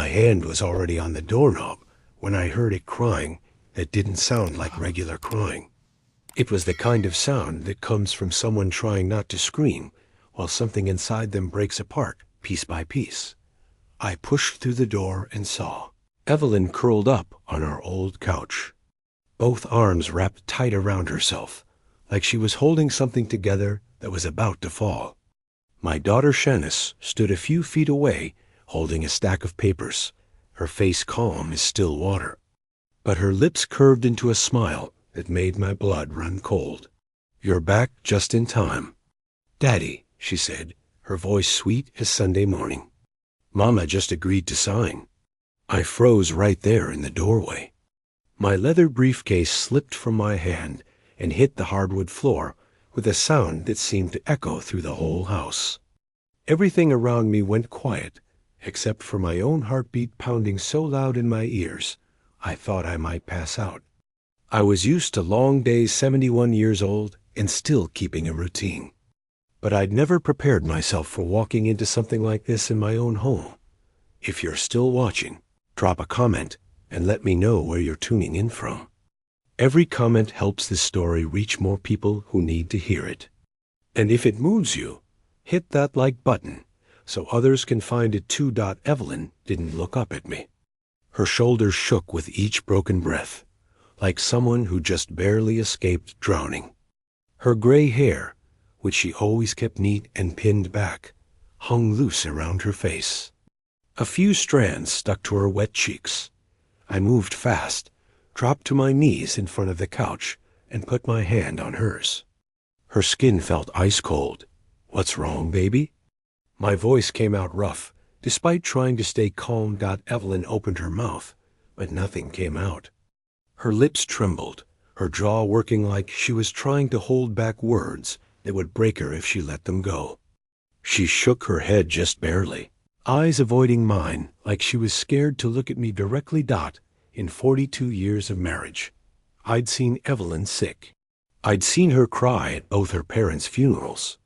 My hand was already on the doorknob when I heard it crying that didn't sound like regular crying. It was the kind of sound that comes from someone trying not to scream while something inside them breaks apart piece by piece. I pushed through the door and saw Evelyn curled up on our old couch, both arms wrapped tight around herself, like she was holding something together that was about to fall. My daughter Shanice stood a few feet away, holding a stack of papers, her face calm as still water. But her lips curved into a smile that made my blood run cold. "You're back just in time, Daddy," she said, her voice sweet as Sunday morning. "Mama just agreed to sign." I froze right there in the doorway. My leather briefcase slipped from my hand and hit the hardwood floor with a sound that seemed to echo through the whole house. Everything around me went quiet, except for my own heartbeat pounding so loud in my ears, I thought I might pass out. I was used to long days 71 years old and still keeping a routine. But I'd never prepared myself for walking into something like this in my own home. If you're still watching, drop a comment and let me know where you're tuning in from. Every comment helps this story reach more people who need to hear it. And if it moves you, hit that like button so others can find it too. Evelyn didn't look up at me. Her shoulders shook with each broken breath, like someone who just barely escaped drowning. Her gray hair, which she always kept neat and pinned back, hung loose around her face. A few strands stuck to her wet cheeks. I moved fast, dropped to my knees in front of the couch, and put my hand on hers. Her skin felt ice cold. "What's wrong, baby?" My voice came out rough, despite trying to stay calm. Evelyn opened her mouth, but nothing came out. Her lips trembled, her jaw working like she was trying to hold back words that would break her if she let them go. She shook her head just barely, eyes avoiding mine like she was scared to look at me directly. In 42 years of marriage, I'd seen Evelyn sick. I'd seen her cry at both her parents' funerals.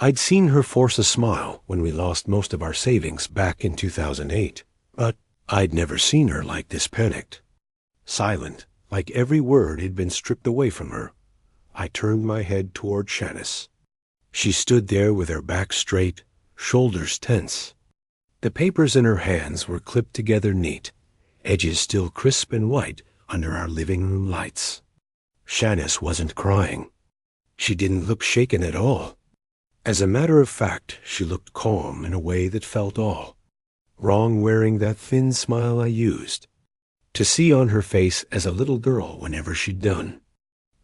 I'd seen her force a smile when we lost most of our savings back in 2008, but I'd never seen her like this, panicked, silent, like every word had been stripped away from her. I turned my head toward Shanice. She stood there with her back straight, shoulders tense. The papers in her hands were clipped together neat, edges still crisp and white under our living room lights. Shanice wasn't crying. She didn't look shaken at all. As a matter of fact, she looked calm in a way that felt all wrong, wearing that thin smile I used to see on her face as a little girl whenever she'd done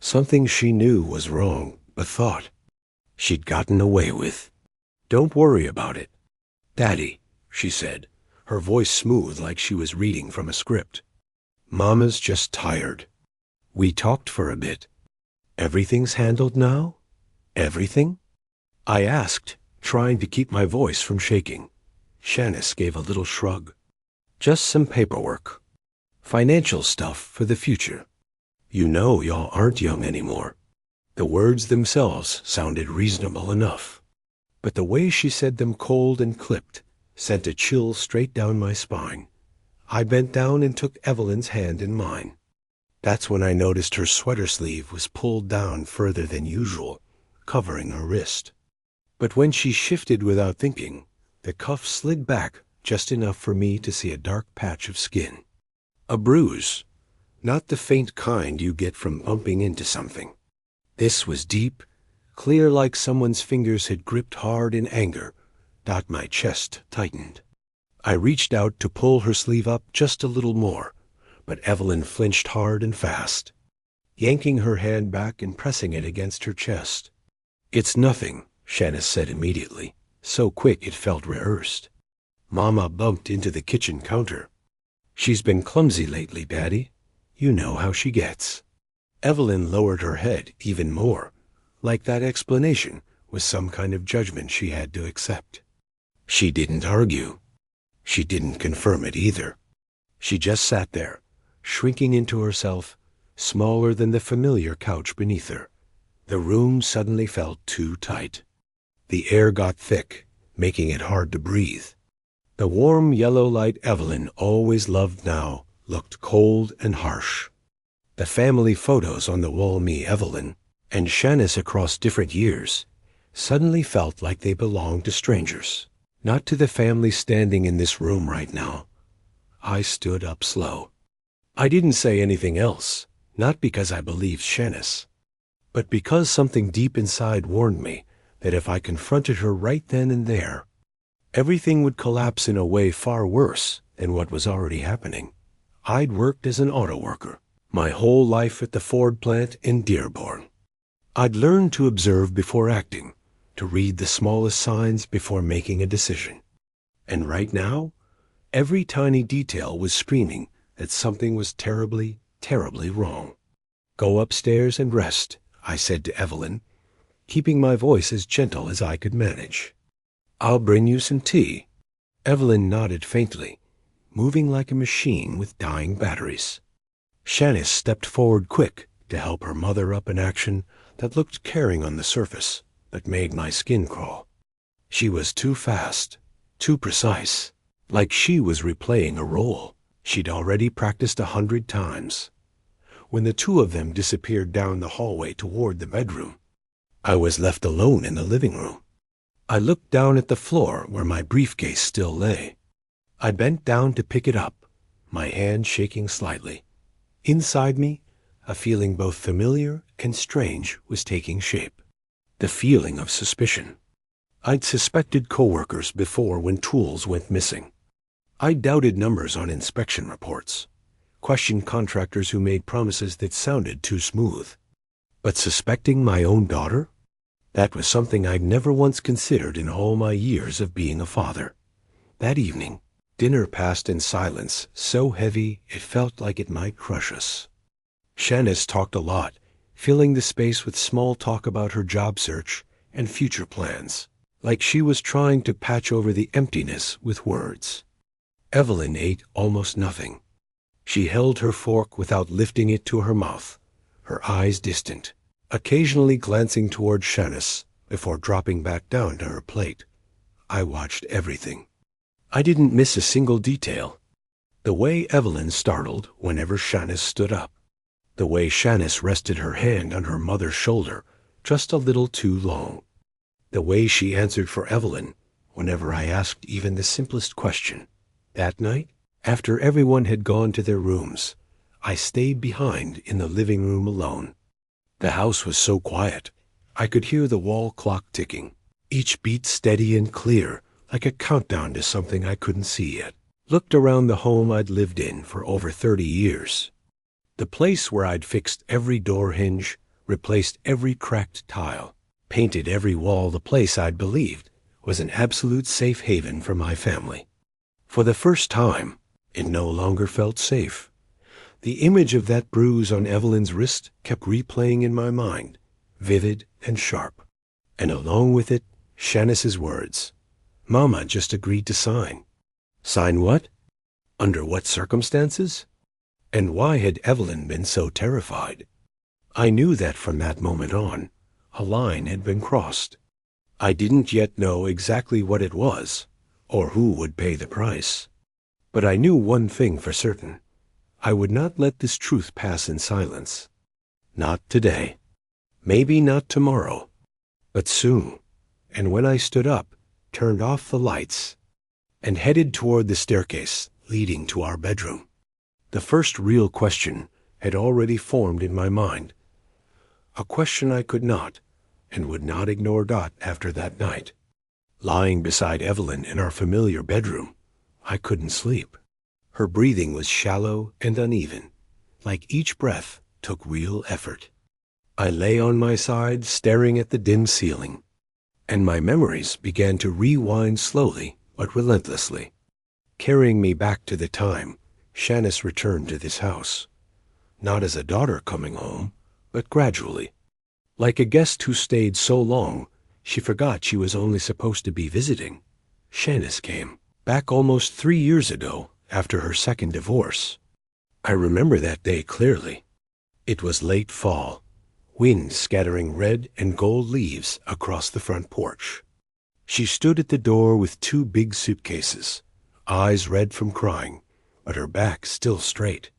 something she knew was wrong, but thought she'd gotten away with. "Don't worry about it, Daddy," she said, her voice smooth like she was reading from a script. "Mama's just tired. We talked for a bit. Everything's handled now? Everything?" I asked, trying to keep my voice from shaking. Shanice gave a little shrug. "Just some paperwork. Financial stuff for the future. You know y'all aren't young anymore." The words themselves sounded reasonable enough, but the way she said them, cold and clipped, sent a chill straight down my spine. I bent down and took Evelyn's hand in mine. That's when I noticed her sweater sleeve was pulled down further than usual, covering her wrist. But when she shifted without thinking, the cuff slid back just enough for me to see a dark patch of skin. A bruise, not the faint kind you get from bumping into something. This was deep, clear, like someone's fingers had gripped hard in anger. My chest tightened. I reached out to pull her sleeve up just a little more, but Evelyn flinched hard and fast, yanking her hand back and pressing it against her chest. "It's nothing," Shanice said immediately, so quick it felt rehearsed. Mama bumped into the kitchen counter. "She's been clumsy lately, Daddy. You know how she gets." Evelyn lowered her head even more, like that explanation was some kind of judgment she had to accept. She didn't argue. She didn't confirm it either. She just sat there, shrinking into herself, smaller than the familiar couch beneath her. The room suddenly felt too tight. The air got thick, making it hard to breathe. The warm yellow light Evelyn always loved now looked cold and harsh. The family photos on the wall, me, Evelyn, and Shanice across different years, suddenly felt like they belonged to strangers, not to the family standing in this room right now. I stood up slow. I didn't say anything else, not because I believed Shanice, but because something deep inside warned me that if I confronted her right then and there, everything would collapse in a way far worse than what was already happening. I'd worked as an auto worker my whole life at the Ford plant in Dearborn. I'd learned to observe before acting, to read the smallest signs before making a decision. And right now, every tiny detail was screaming that something was terribly, terribly wrong. "Go upstairs and rest," I said to Evelyn, keeping my voice as gentle as I could manage. "I'll bring you some tea." Evelyn nodded faintly, moving like a machine with dying batteries. Shanice stepped forward quick to help her mother up an action that looked caring on the surface, but made my skin crawl. She was too fast, too precise, like she was replaying a role she'd already practiced 100 times. When the two of them disappeared down the hallway toward the bedroom, I was left alone in the living room. I looked down at the floor where my briefcase still lay. I bent down to pick it up, my hand shaking slightly. Inside me, a feeling both familiar and strange was taking shape. The feeling of suspicion. I'd suspected coworkers before when tools went missing. I doubted numbers on inspection reports, questioned contractors who made promises that sounded too smooth. But suspecting my own daughter? That was something I'd never once considered in all my years of being a father. That evening, dinner passed in silence, so heavy it felt like it might crush us. Shanice talked a lot, filling the space with small talk about her job search and future plans, like she was trying to patch over the emptiness with words. Evelyn ate almost nothing. She held her fork without lifting it to her mouth, her eyes distant, occasionally glancing toward Shanice before dropping back down to her plate. I watched everything. I didn't miss a single detail. The way Evelyn startled whenever Shanice stood up. The way Shanice rested her hand on her mother's shoulder just a little too long. The way she answered for Evelyn whenever I asked even the simplest question. That night, after everyone had gone to their rooms, I stayed behind in the living room alone. The house was so quiet, I could hear the wall clock ticking, each beat steady and clear, like a countdown to something I couldn't see yet. Looked around the home I'd lived in for over 30 years. The place where I'd fixed every door hinge, replaced every cracked tile, painted every wall, the place I'd believed was an absolute safe haven for my family. For the first time, it no longer felt safe. The image of that bruise on Evelyn's wrist kept replaying in my mind, vivid and sharp. And along with it, Shanice's words. Mama just agreed to sign. Sign what? Under what circumstances? And why had Evelyn been so terrified? I knew that from that moment on, a line had been crossed. I didn't yet know exactly what it was, or who would pay the price. But I knew one thing for certain. I would not let this truth pass in silence. Not today. Maybe not tomorrow. But soon. And when I stood up, turned off the lights, and headed toward the staircase leading to our bedroom, the first real question had already formed in my mind. A question I could not and would not ignore. After that night, lying beside Evelyn in our familiar bedroom, I couldn't sleep. Her breathing was shallow and uneven, like each breath took real effort. I lay on my side, staring at the dim ceiling, and my memories began to rewind slowly but relentlessly, carrying me back to the time Shanice returned to this house, not as a daughter coming home, but gradually. Like a guest who stayed so long, she forgot she was only supposed to be visiting. Shanice came back almost 3 years ago after her second divorce. I remember that day clearly. It was late fall, wind scattering red and gold leaves across the front porch. She stood at the door with 2 big suitcases, eyes red from crying, but her back still straight.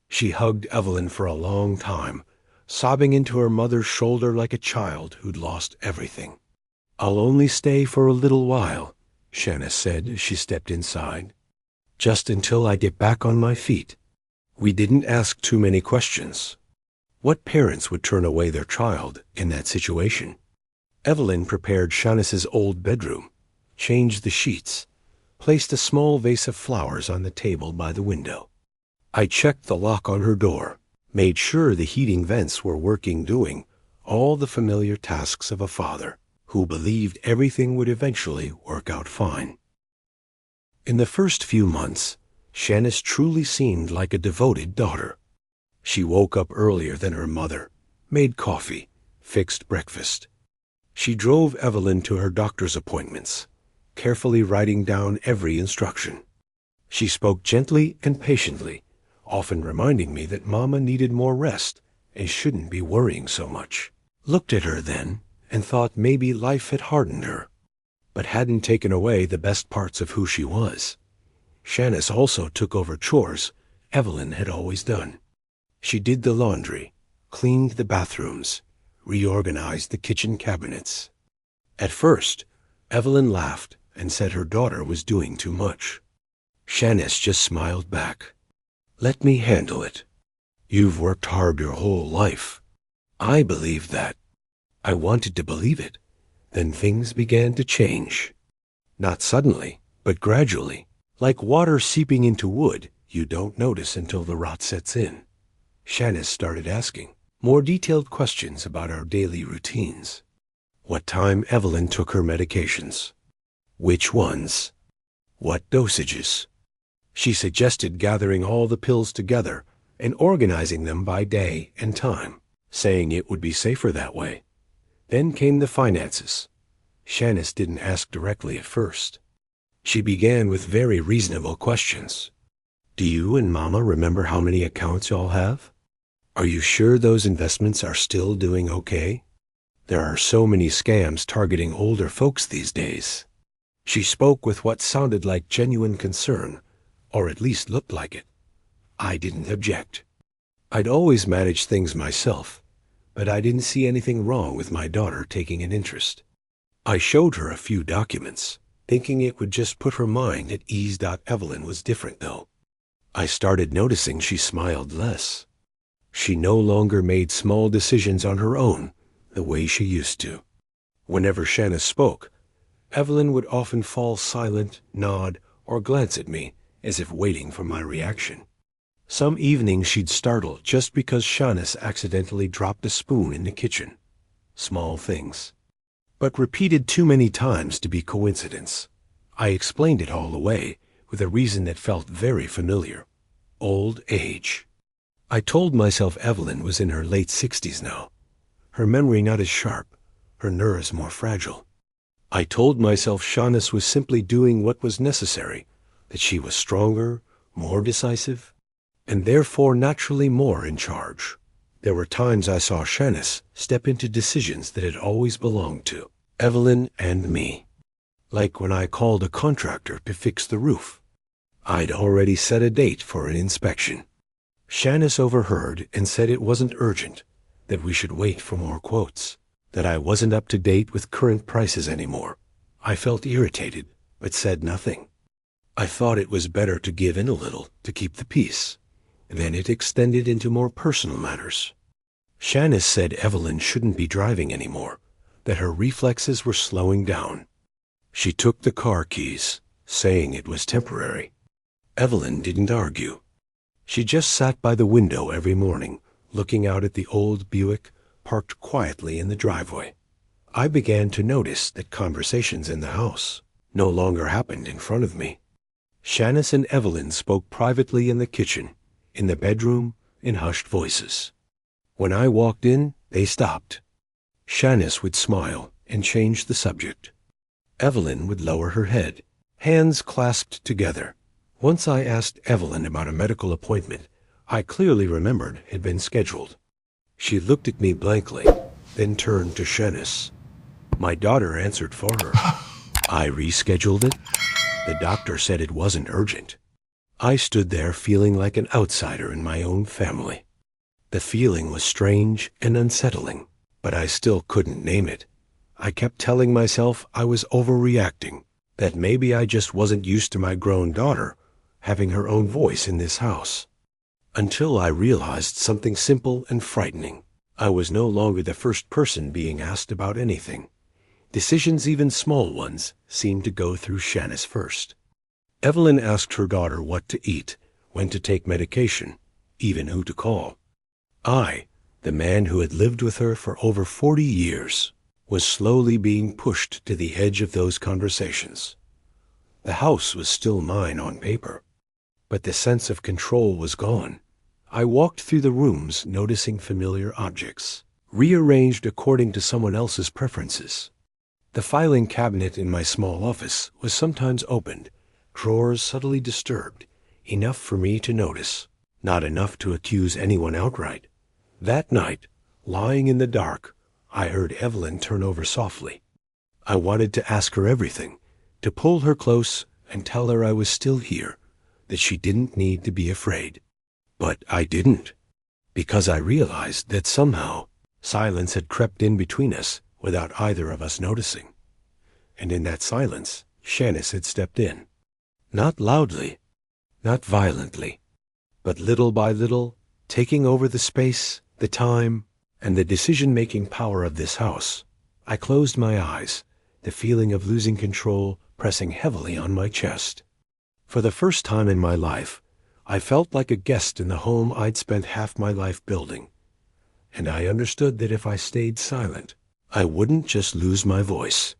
She hugged Evelyn for a long time, sobbing into her mother's shoulder like a child who'd lost everything. "I'll only stay for a little while," Shanice said as she stepped inside. "Just until I get back on my feet." We didn't ask too many questions. What parents would turn away their child in that situation? Evelyn prepared Shanice's old bedroom, changed the sheets, placed a small vase of flowers on the table by the window. I checked the lock on her door, made sure the heating vents were working, doing all the familiar tasks of a father who believed everything would eventually work out fine. In the first few months, Shanice truly seemed like a devoted daughter. She woke up earlier than her mother, made coffee, fixed breakfast. She drove Evelyn to her doctor's appointments, carefully writing down every instruction. She spoke gently and patiently, often reminding me that Mama needed more rest and shouldn't be worrying so much. Looked at her then and thought maybe life had hardened her, but hadn't taken away the best parts of who she was. Shanice also took over chores Evelyn had always done. She did the laundry, cleaned the bathrooms, reorganized the kitchen cabinets. At first, Evelyn laughed and said her daughter was doing too much. Shanice just smiled back. "Let me handle it. You've worked hard your whole life." I believed that. I wanted to believe it. Then things began to change. Not suddenly, but gradually. Like water seeping into wood, you don't notice until the rot sets in. Shanice started asking more detailed questions about our daily routines. What time Evelyn took her medications. Which ones? What dosages? She suggested gathering all the pills together and organizing them by day and time, saying it would be safer that way. Then came the finances. Shanice didn't ask directly at first. She began with very reasonable questions. "Do you and Mama remember how many accounts y'all have? Are you sure those investments are still doing okay? There are so many scams targeting older folks these days." She spoke with what sounded like genuine concern, or at least looked like it. I didn't object. I'd always managed things myself, but I didn't see anything wrong with my daughter taking an interest. I showed her a few documents, thinking it would just put her mind at ease. Evelyn was different, though. I started noticing she smiled less. She no longer made small decisions on her own the way she used to. Whenever Shanice spoke, Evelyn would often fall silent, nod, or glance at me as if waiting for my reaction. Some evenings she'd startle just because Shanice accidentally dropped a spoon in the kitchen. Small things, but repeated too many times to be coincidence. I explained it all away with a reason that felt very familiar. Old age. I told myself Evelyn was in her late 60s now. Her memory not as sharp, her nerves more fragile. I told myself Shanice was simply doing what was necessary, that she was stronger, more decisive, and therefore naturally more in charge. There were times I saw Shanice step into decisions that had always belonged to Evelyn and me. Like when I called a contractor to fix the roof. I'd already set a date for an inspection. Shanice overheard and said it wasn't urgent, that we should wait for more quotes, that I wasn't up to date with current prices anymore. I felt irritated, but said nothing. I thought it was better to give in a little to keep the peace. Then it extended into more personal matters. Shanice said Evelyn shouldn't be driving anymore, that her reflexes were slowing down. She took the car keys, saying it was temporary. Evelyn didn't argue. She just sat by the window every morning, looking out at the old Buick parked quietly in the driveway. I began to notice that conversations in the house no longer happened in front of me. Shanice and Evelyn spoke privately in the kitchen, in the bedroom, in hushed voices. When I walked in, they stopped. Shanice would smile and change the subject. Evelyn would lower her head, hands clasped together. Once I asked Evelyn about a medical appointment I clearly remembered had been scheduled. She looked at me blankly, then turned to Shanice. My daughter answered for her. I rescheduled it. The doctor said it wasn't urgent. I stood there feeling like an outsider in my own family. The feeling was strange and unsettling, but I still couldn't name it. I kept telling myself I was overreacting, that maybe I just wasn't used to my grown daughter having her own voice in this house. Until I realized something simple and frightening. I was no longer the first person being asked about anything. Decisions, even small ones, seemed to go through Shanice first. Evelyn asked her daughter what to eat, when to take medication, even who to call. I, the man who had lived with her for over 40 years, was slowly being pushed to the edge of those conversations. The house was still mine on paper, but the sense of control was gone. I walked through the rooms noticing familiar objects, rearranged according to someone else's preferences. The filing cabinet in my small office was sometimes opened, drawers subtly disturbed, enough for me to notice, not enough to accuse anyone outright. That night, lying in the dark, I heard Evelyn turn over softly. I wanted to ask her everything, to pull her close and tell her I was still here, that she didn't need to be afraid. But I didn't, because I realized that somehow silence had crept in between us without either of us noticing. And in that silence, Shanice had stepped in. Not loudly, not violently, but little by little, taking over the space, the time, and the decision-making power of this house. I closed my eyes, the feeling of losing control pressing heavily on my chest. For the first time in my life, I felt like a guest in the home I'd spent half my life building. And I understood that if I stayed silent, I wouldn't just lose my voice.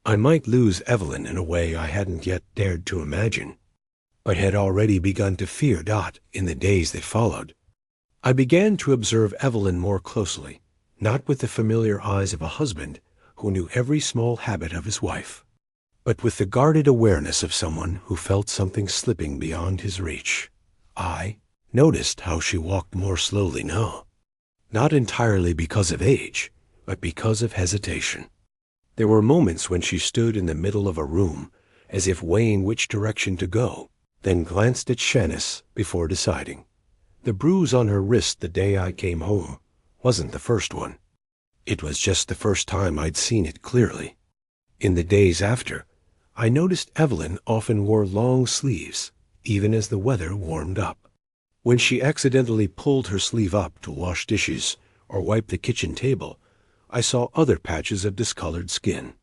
I might lose Evelyn in a way I hadn't yet dared to imagine, but had already begun to fear Dot in the days that followed. I began to observe Evelyn more closely, not with the familiar eyes of a husband who knew every small habit of his wife, but with the guarded awareness of someone who felt something slipping beyond his reach. I noticed how she walked more slowly now, not entirely because of age, but because of hesitation. There were moments when she stood in the middle of a room, as if weighing which direction to go, then glanced at Shanice before deciding. The bruise on her wrist the day I came home wasn't the first one. It was just the first time I'd seen it clearly. In the days after, I noticed Evelyn often wore long sleeves, even as the weather warmed up. When she accidentally pulled her sleeve up to wash dishes or wipe the kitchen table, I saw other patches of discolored skin,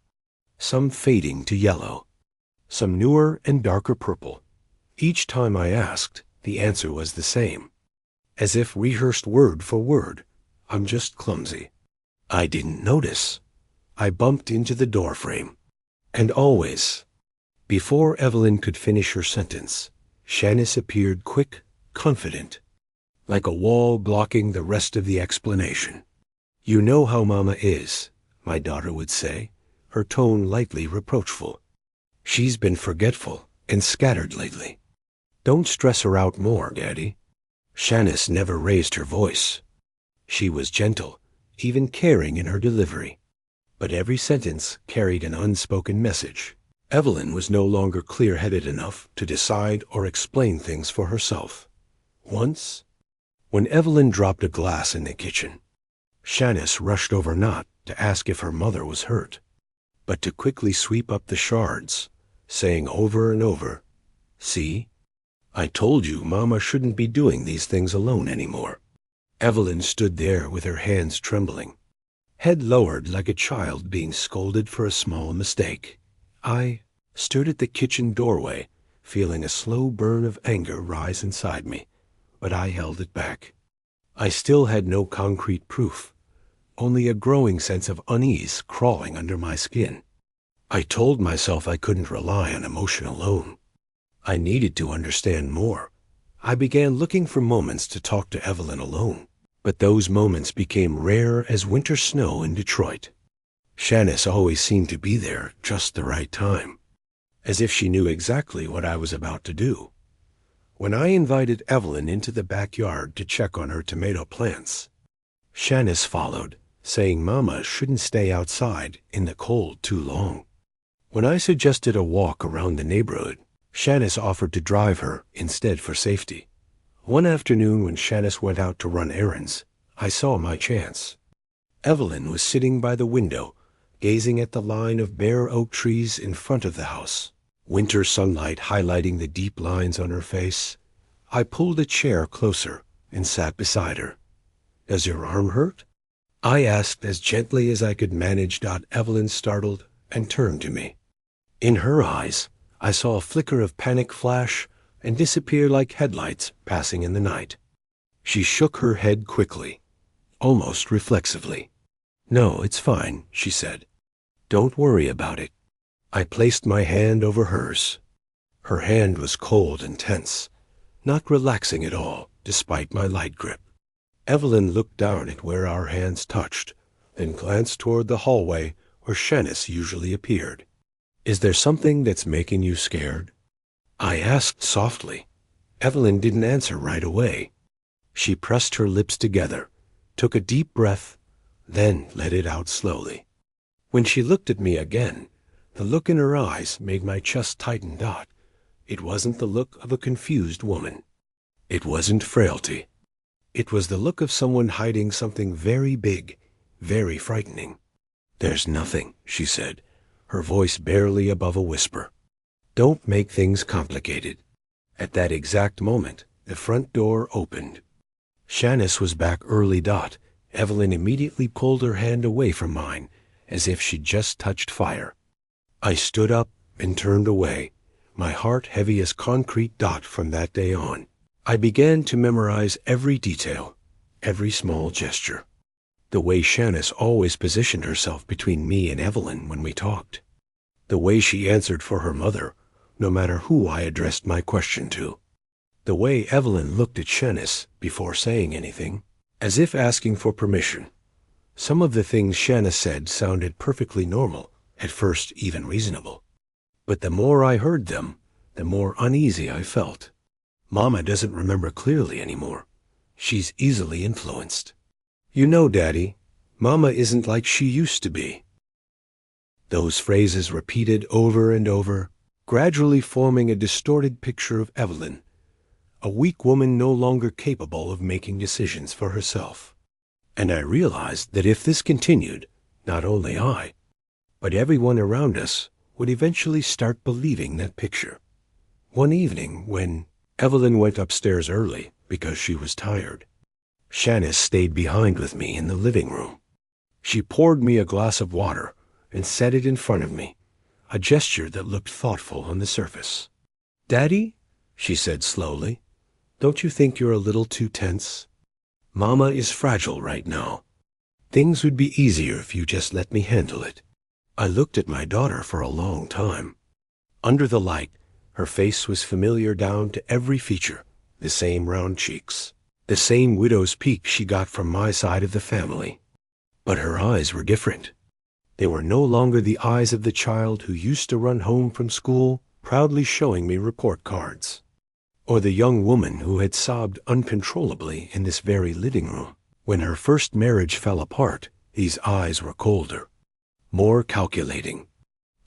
some fading to yellow, some newer and darker purple. Each time I asked, the answer was the same, as if rehearsed word for word. I'm just clumsy. I didn't notice. I bumped into the doorframe. And always, before Evelyn could finish her sentence, Shanice appeared quick, confident, like a wall blocking the rest of the explanation. "You know how Mama is," my daughter would say, her tone lightly reproachful. "She's been forgetful and scattered lately. Don't stress her out more, Daddy." Shanice never raised her voice. She was gentle, even caring in her delivery, but every sentence carried an unspoken message. Evelyn was no longer clear-headed enough to decide or explain things for herself. Once, when Evelyn dropped a glass in the kitchen, Shanice rushed over not to ask if her mother was hurt, but to quickly sweep up the shards, saying over and over, "See? I told you Mama shouldn't be doing these things alone anymore." Evelyn stood there with her hands trembling, head lowered like a child being scolded for a small mistake. I stood at the kitchen doorway, feeling a slow burn of anger rise inside me, but I held it back. I still had no concrete proof, only a growing sense of unease crawling under my skin. I told myself I couldn't rely on emotion alone. I needed to understand more. I began looking for moments to talk to Evelyn alone, but those moments became rare as winter snow in Detroit. Shanice always seemed to be there just the right time, as if she knew exactly what I was about to do. When I invited Evelyn into the backyard to check on her tomato plants, Shanice followed, saying Mama shouldn't stay outside in the cold too long. When I suggested a walk around the neighborhood, Shanice offered to drive her instead for safety. One afternoon when Shanice went out to run errands, I saw my chance. Evelyn was sitting by the window, gazing at the line of bare oak trees in front of the house, winter sunlight highlighting the deep lines on her face. I pulled a chair closer and sat beside her. "Does your arm hurt?" I asked as gently as I could manage. Evelyn startled and turned to me. In her eyes, I saw a flicker of panic flash and disappear like headlights passing in the night. She shook her head quickly, almost reflexively. "No, it's fine," she said. "Don't worry about it." I placed my hand over hers. Her hand was cold and tense, not relaxing at all, despite my light grip. Evelyn looked down at where our hands touched, then glanced toward the hallway where Shanice usually appeared. "Is there something that's making you scared?" I asked softly. Evelyn didn't answer right away. She pressed her lips together, took a deep breath, then let it out slowly. When she looked at me again, the look in her eyes made my chest tighten. It wasn't the look of a confused woman. It wasn't frailty. It was the look of someone hiding something very big, very frightening. "There's nothing," she said, her voice barely above a whisper. "Don't make things complicated." At that exact moment, the front door opened. Shanice was back early. Evelyn immediately pulled her hand away from mine, as if she'd just touched fire. I stood up and turned away, my heart heavy as concrete. From that day on, I began to memorize every detail, every small gesture. The way Shanice always positioned herself between me and Evelyn when we talked. The way she answered for her mother, no matter who I addressed my question to. The way Evelyn looked at Shanice before saying anything, as if asking for permission. Some of the things Shanice said sounded perfectly normal, at first even reasonable. But the more I heard them, the more uneasy I felt. Mama doesn't remember clearly anymore. She's easily influenced. "You know, Daddy, Mama isn't like she used to be." Those phrases repeated over and over, gradually forming a distorted picture of Evelyn, a weak woman no longer capable of making decisions for herself. And I realized that if this continued, not only I, but everyone around us would eventually start believing that picture. One evening when Evelyn went upstairs early because she was tired, Shanice stayed behind with me in the living room. She poured me a glass of water and set it in front of me, a gesture that looked thoughtful on the surface. "Daddy," she said slowly, "don't you think you're a little too tense? Mama is fragile right now. Things would be easier if you just let me handle it." I looked at my daughter for a long time. Under the light, her face was familiar down to every feature, the same round cheeks, the same widow's peak she got from my side of the family. But her eyes were different. They were no longer the eyes of the child who used to run home from school proudly showing me report cards, or the young woman who had sobbed uncontrollably in this very living room. When her first marriage fell apart, these eyes were colder, more calculating.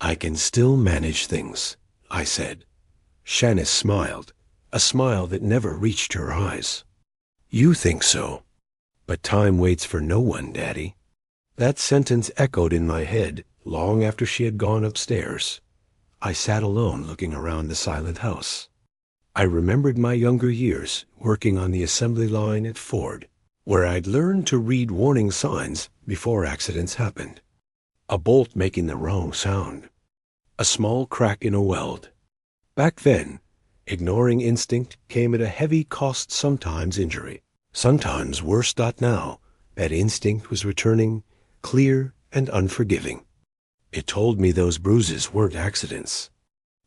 "I can still manage things," I said. Shanice smiled, a smile that never reached her eyes. "You think so, but time waits for no one, Daddy." That sentence echoed in my head long after she had gone upstairs. I sat alone looking around the silent house. I remembered my younger years working on the assembly line at Ford, where I'd learned to read warning signs before accidents happened. A bolt making the wrong sound, a small crack in a weld. Back then, ignoring instinct came at a heavy cost, sometimes injury, sometimes worse. Now, that instinct was returning, clear and unforgiving. It told me those bruises weren't accidents,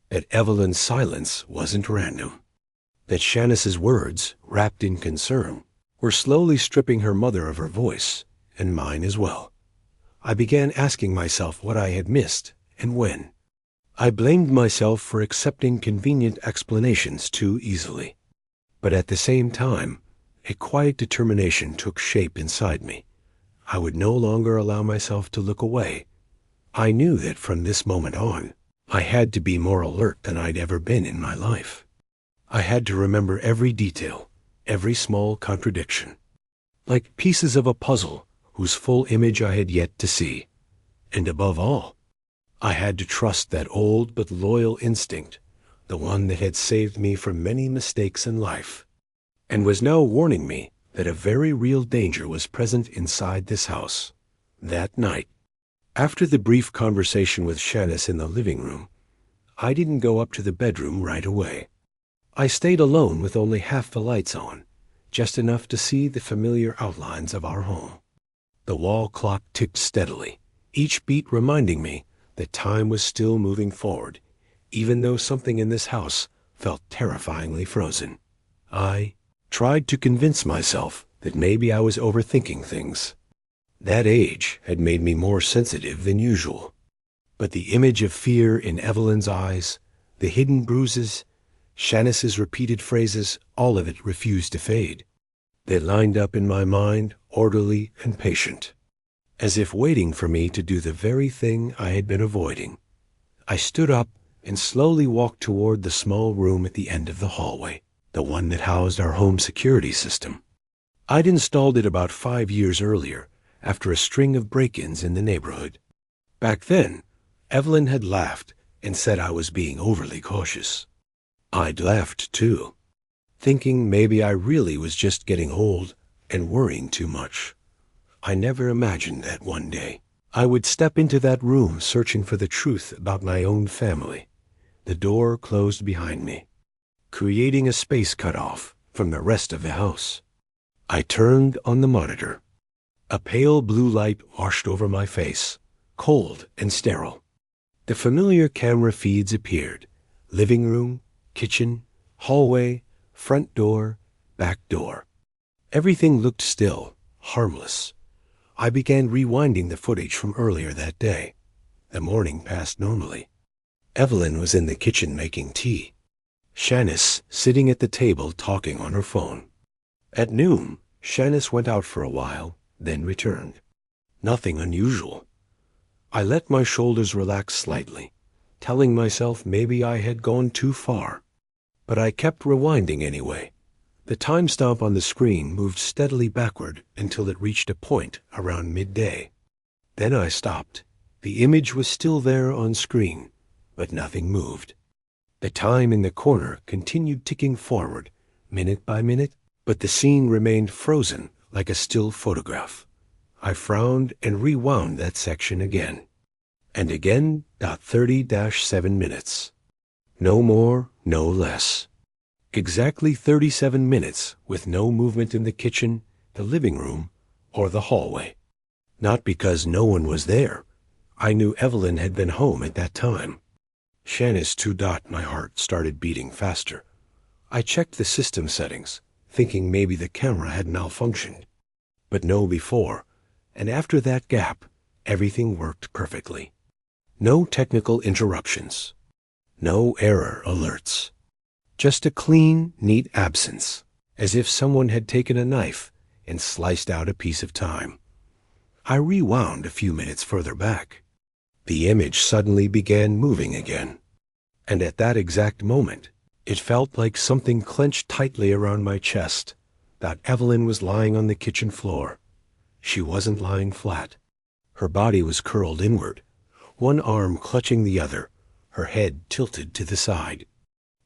that Evelyn's silence wasn't random, that Shanice's words, wrapped in concern, were slowly stripping her mother of her voice, and mine as well. I began asking myself what I had missed and when. I blamed myself for accepting convenient explanations too easily. But at the same time, a quiet determination took shape inside me. I would no longer allow myself to look away. I knew that from this moment on, I had to be more alert than I'd ever been in my life. I had to remember every detail, every small contradiction, like pieces of a puzzle whose full image I had yet to see. And above all, I had to trust that old but loyal instinct, the one that had saved me from many mistakes in life, and was now warning me that a very real danger was present inside this house. That night, after the brief conversation with Shanice in the living room, I didn't go up to the bedroom right away. I stayed alone with only half the lights on, just enough to see the familiar outlines of our home. The wall clock ticked steadily, each beat reminding me that time was still moving forward, even though something in this house felt terrifyingly frozen. I tried to convince myself that maybe I was overthinking things. That age had made me more sensitive than usual. But the image of fear in Evelyn's eyes, the hidden bruises, Shanice's repeated phrases, all of it refused to fade. They lined up in my mind, orderly and patient, as if waiting for me to do the very thing I had been avoiding. I stood up and slowly walked toward the small room at the end of the hallway, the one that housed our home security system. I'd installed it about 5 years earlier, after a string of break-ins in the neighborhood. Back then, Evelyn had laughed and said I was being overly cautious. I'd laughed too, thinking maybe I really was just getting old and worrying too much. I never imagined that one day I would step into that room searching for the truth about my own family. The door closed behind me, creating a space cut off from the rest of the house. I turned on the monitor. A pale blue light washed over my face, cold and sterile. The familiar camera feeds appeared: living room, kitchen, hallway, front door, back door. Everything looked still, harmless. I began rewinding the footage from earlier that day. The morning passed normally. Evelyn was in the kitchen making tea. Shanice sitting at the table talking on her phone. At noon, Shanice went out for a while, then returned. Nothing unusual. I let my shoulders relax slightly, telling myself maybe I had gone too far. But I kept rewinding anyway. The time stamp on the screen moved steadily backward until it reached a point around midday. Then I stopped. The image was still there on screen, but nothing moved. The time in the corner continued ticking forward, minute by minute, but the scene remained frozen like a still photograph. I frowned and rewound that section again. And again, 30-7 minutes. No more, no less. Exactly 37 minutes with no movement in the kitchen, the living room, or the hallway. Not because no one was there. I knew Evelyn had been home at that time. Shanice 2. My heart started beating faster. I checked the system settings, thinking maybe the camera had malfunctioned. But no before, and after that gap, everything worked perfectly. No technical interruptions. No error alerts. Just a clean, neat absence, as if someone had taken a knife and sliced out a piece of time. I rewound a few minutes further back. The image suddenly began moving again. And at that exact moment, it felt like something clenched tightly around my chest, that Evelyn was lying on the kitchen floor. She wasn't lying flat. Her body was curled inward, one arm clutching the other, her head tilted to the side.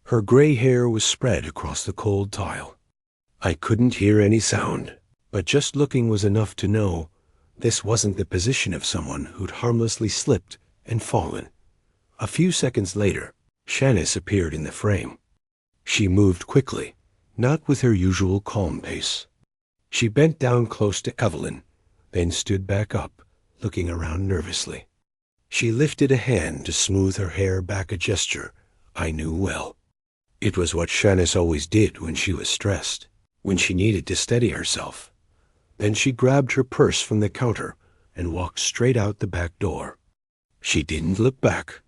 Her gray hair was spread across the cold tile. I couldn't hear any sound, but just looking was enough to know this wasn't the position of someone who'd harmlessly slipped and fallen. A few seconds later, Shanice appeared in the frame. She moved quickly, not with her usual calm pace. She bent down close to Evelyn, then stood back up, looking around nervously. She lifted a hand to smooth her hair back, a gesture I knew well. It was what Shanice always did when she was stressed, when she needed to steady herself. Then she grabbed her purse from the counter and walked straight out the back door. She didn't look back.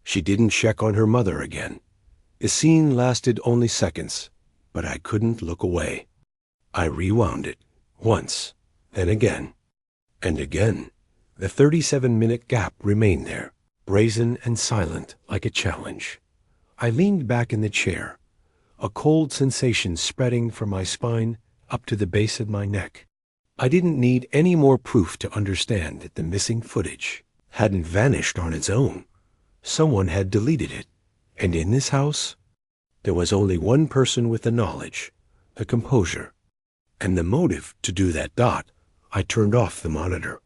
She didn't check on her mother again. The scene lasted only seconds, but I couldn't look away. I rewound it, once, then again, and again. The 37-minute gap remained there, brazen and silent like a challenge. I leaned back in the chair, a cold sensation spreading from my spine up to the base of my neck. I didn't need any more proof to understand that the missing footage hadn't vanished on its own. Someone had deleted it, and in this house, there was only one person with the knowledge, the composure, and the motive to do that. I turned off the monitor.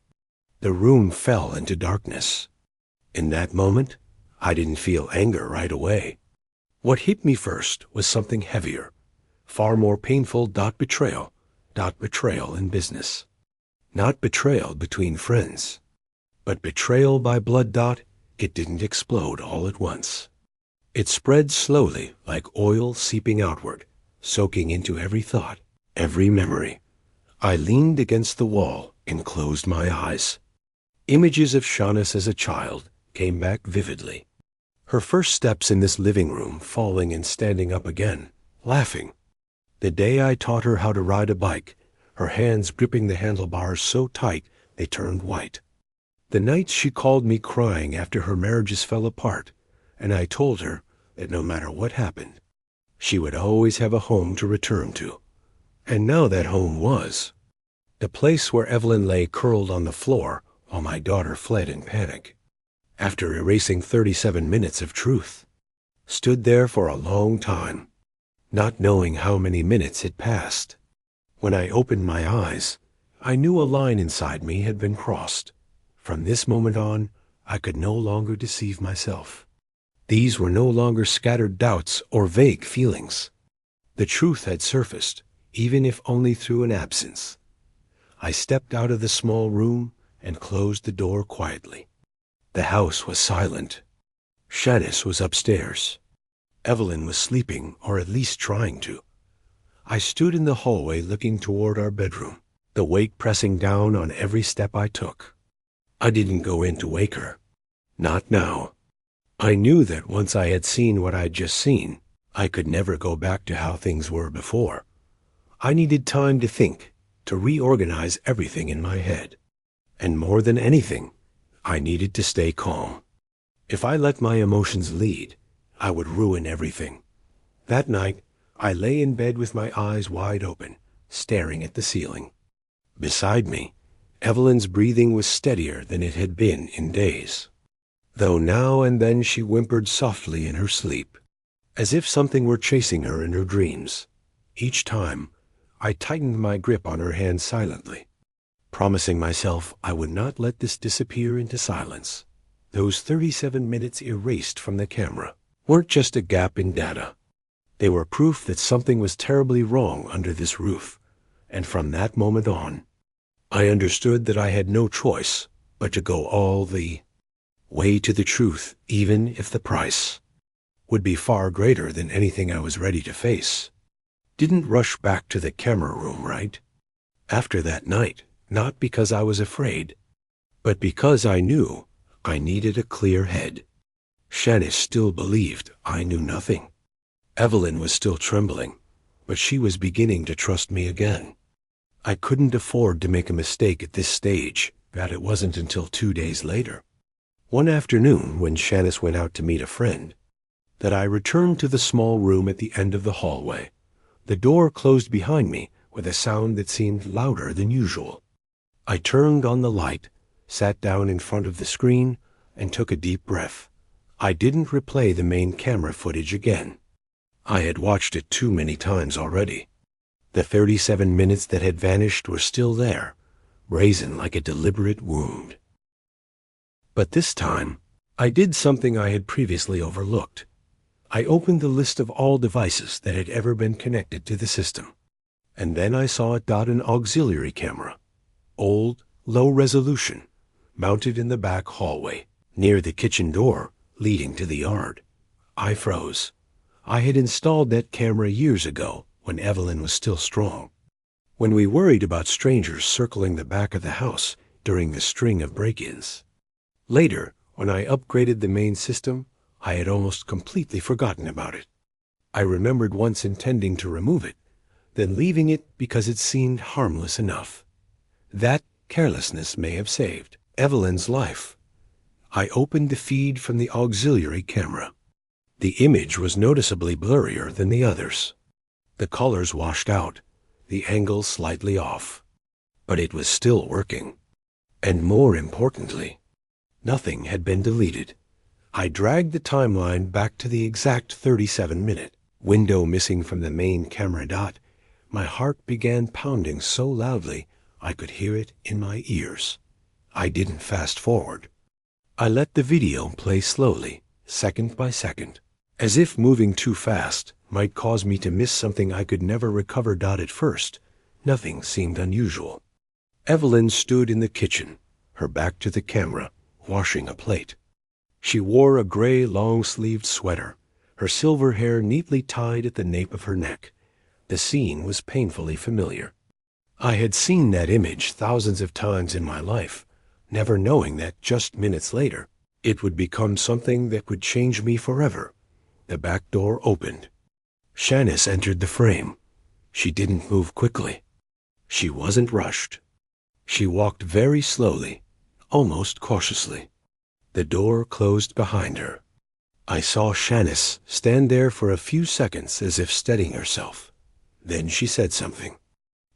The room fell into darkness. In that moment, I didn't feel anger right away. What hit me first was something heavier, far more painful. Betrayal. Betrayal in business. Not betrayal between friends, but betrayal by blood. It didn't explode all at once. It spread slowly like oil seeping outward, soaking into every thought, every memory. I leaned against the wall and closed my eyes. Images of Shanice as a child came back vividly. Her first steps in this living room, falling and standing up again, laughing. The day I taught her how to ride a bike, her hands gripping the handlebars so tight they turned white. The nights she called me crying after her marriages fell apart, and I told her that no matter what happened, she would always have a home to return to. And now that home was the place where Evelyn lay curled on the floor while my daughter fled in panic. After erasing 37 minutes of truth, stood there for a long time, not knowing how many minutes had passed. When I opened my eyes, I knew a line inside me had been crossed. From this moment on, I could no longer deceive myself. These were no longer scattered doubts or vague feelings. The truth had surfaced, even if only through an absence. I stepped out of the small room and closed the door quietly. The house was silent. Shanice was upstairs. Evelyn was sleeping, or at least trying to. I stood in the hallway looking toward our bedroom, the weight pressing down on every step I took. I didn't go in to wake her. Not now. I knew that once I had seen what I'd just seen, I could never go back to how things were before. I needed time to think, to reorganize everything in my head. And more than anything, I needed to stay calm. If I let my emotions lead, I would ruin everything. That night, I lay in bed with my eyes wide open, staring at the ceiling. Beside me, Evelyn's breathing was steadier than it had been in days, though now and then she whimpered softly in her sleep, as if something were chasing her in her dreams. Each time, I tightened my grip on her hand silently, promising myself I would not let this disappear into silence. Those 37 minutes erased from the camera weren't just a gap in data. They were proof that something was terribly wrong under this roof, and from that moment on, I understood that I had no choice but to go all the way to the truth, even if the price would be far greater than anything I was ready to face. Didn't rush back to the camera room, right? After that night, not because I was afraid, but because I knew I needed a clear head. Shanice still believed I knew nothing. Evelyn was still trembling, but she was beginning to trust me again. I couldn't afford to make a mistake at this stage. That it wasn't until 2 days later, one afternoon when Shanice went out to meet a friend, that I returned to the small room at the end of the hallway. The door closed behind me with a sound that seemed louder than usual. I turned on the light, sat down in front of the screen, and took a deep breath. I didn't replay the main camera footage again. I had watched it too many times already. The 37 minutes that had vanished were still there, brazen like a deliberate wound. But this time, I did something I had previously overlooked. I opened the list of all devices that had ever been connected to the system, and then I saw an auxiliary camera, old, low resolution, mounted in the back hallway, near the kitchen door leading to the yard. I froze. I had installed that camera years ago when Evelyn was still strong, when we worried about strangers circling the back of the house during the string of break-ins. Later, when I upgraded the main system, I had almost completely forgotten about it. I remembered once intending to remove it, then leaving it because it seemed harmless enough. That carelessness may have saved Evelyn's life. I opened the feed from the auxiliary camera. The image was noticeably blurrier than the others. The colors washed out, the angle slightly off. But it was still working. And more importantly, nothing had been deleted. I dragged the timeline back to the exact 37-minute window missing from the main camera dot. My heart began pounding so loudly I could hear it in my ears. I didn't fast forward. I let the video play slowly, second by second, as if moving too fast might cause me to miss something I could never recover. At first, nothing seemed unusual. Evelyn stood in the kitchen, her back to the camera, washing a plate. She wore a gray long-sleeved sweater, her silver hair neatly tied at the nape of her neck. The scene was painfully familiar. I had seen that image thousands of times in my life, never knowing that just minutes later, it would become something that would change me forever. The back door opened. Shanice entered the frame. She didn't move quickly. She wasn't rushed. She walked very slowly, almost cautiously. The door closed behind her. I saw Shanice stand there for a few seconds as if steadying herself. Then she said something.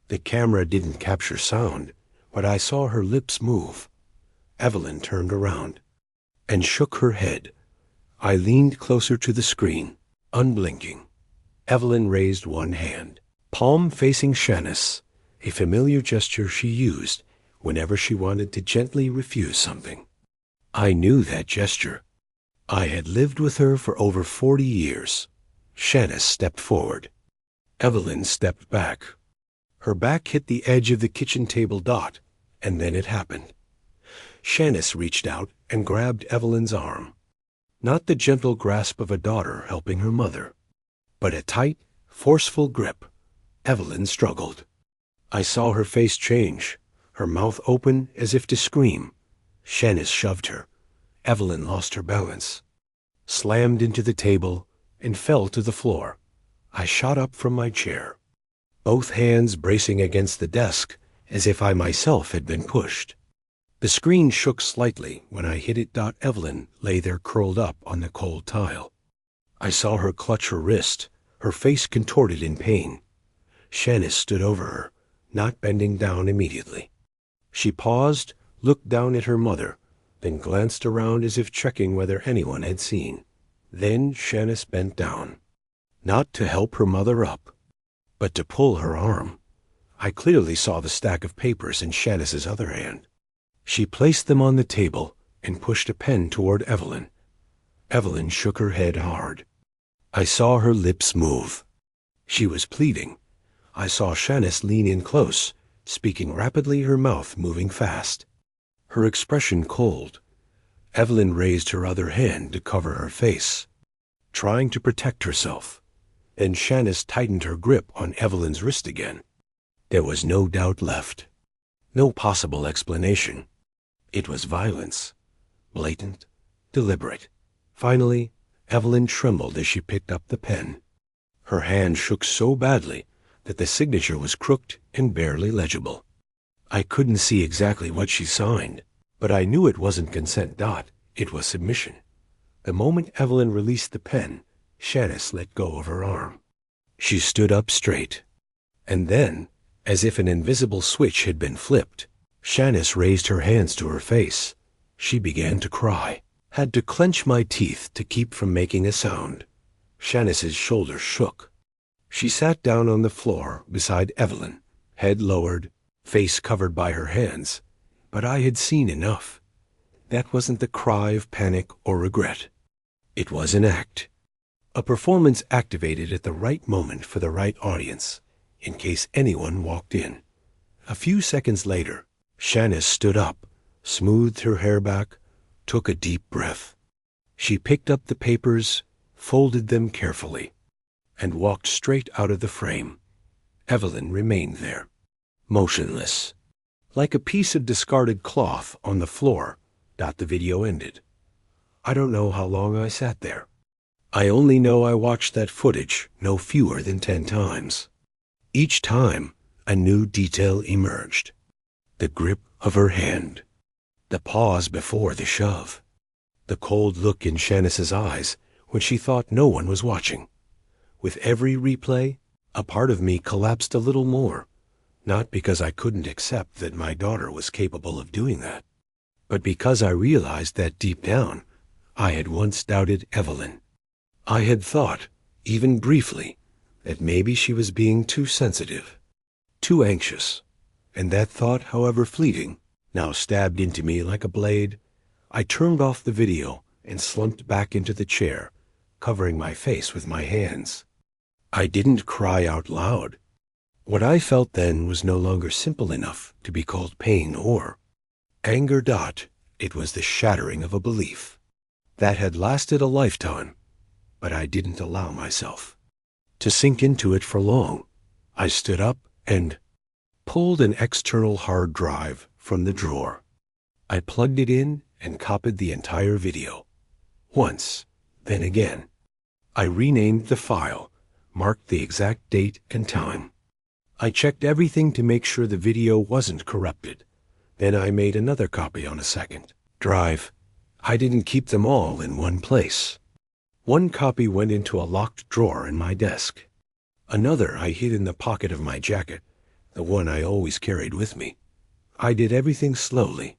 The camera didn't capture sound, but I saw her lips move. Evelyn turned around and shook her head. I leaned closer to the screen, unblinking. Evelyn raised one hand, palm facing Shanice, a familiar gesture she used whenever she wanted to gently refuse something. I knew that gesture. I had lived with her for over 40 years. Shanice stepped forward. Evelyn stepped back. Her back hit the edge of the kitchen table dot, and then it happened. Shanice reached out and grabbed Evelyn's arm. Not the gentle grasp of a daughter helping her mother, but a tight, forceful grip. Evelyn struggled. I saw her face change, her mouth open as if to scream. Shanice shoved her. Evelyn lost her balance, slammed into the table, and fell to the floor. I shot up from my chair, both hands bracing against the desk as if I myself had been pushed. The screen shook slightly when I hit it. Evelyn lay there curled up on the cold tile. I saw her clutch her wrist, her face contorted in pain. Shanice stood over her, not bending down immediately. She paused, looked down at her mother, then glanced around as if checking whether anyone had seen. Then Shanice bent down, not to help her mother up, but to pull her arm. I clearly saw the stack of papers in Shanice's other hand. She placed them on the table and pushed a pen toward Evelyn. Evelyn shook her head hard. I saw her lips move. She was pleading. I saw Shanice lean in close, speaking rapidly, her mouth moving fast. Her expression cold. Evelyn raised her other hand to cover her face, trying to protect herself. Then Shanice tightened her grip on Evelyn's wrist again. There was no doubt left. No possible explanation. It was violence. Blatant, deliberate. Finally, Evelyn trembled as she picked up the pen. Her hand shook so badly that the signature was crooked and barely legible. I couldn't see exactly what she signed, but I knew it wasn't consent. It was submission. The moment Evelyn released the pen, Shanice let go of her arm. She stood up straight. And then, as if an invisible switch had been flipped, Shanice raised her hands to her face. She began to cry. Had to clench my teeth to keep from making a sound. Shanice's shoulders shook. She sat down on the floor beside Evelyn, head lowered, face covered by her hands. But I had seen enough. That wasn't the cry of panic or regret. It was an act. A performance activated at the right moment for the right audience, in case anyone walked in. A few seconds later, Shanice stood up, smoothed her hair back, took a deep breath. She picked up the papers, folded them carefully, and walked straight out of the frame. Evelyn remained there, motionless, like a piece of discarded cloth on the floor. The video ended. I don't know how long I sat there. I only know I watched that footage no fewer than 10 times. Each time, a new detail emerged. The grip of her hand. The pause before the shove. the cold look in Shanice's eyes when she thought no one was watching. With every replay, a part of me collapsed a little more, not because I couldn't accept that my daughter was capable of doing that, but because I realized that deep down, I had once doubted Evelyn. I had thought, even briefly, that maybe she was being too sensitive, too anxious, and that thought, however fleeting, now stabbed into me like a blade. I turned off the video and slumped back into the chair, covering my face with my hands. I didn't cry out loud. What I felt then was no longer simple enough to be called pain or anger. It was the shattering of a belief that had lasted a lifetime, but I didn't allow myself to sink into it for long. I stood up and pulled an external hard drive from the drawer. I plugged it in and copied the entire video. Once, then again. I renamed the file, marked the exact date and time. I checked everything to make sure the video wasn't corrupted. Then I made another copy on a second drive. I didn't keep them all in one place. One copy went into a locked drawer in my desk. Another I hid in the pocket of my jacket, the one I always carried with me. I did everything slowly,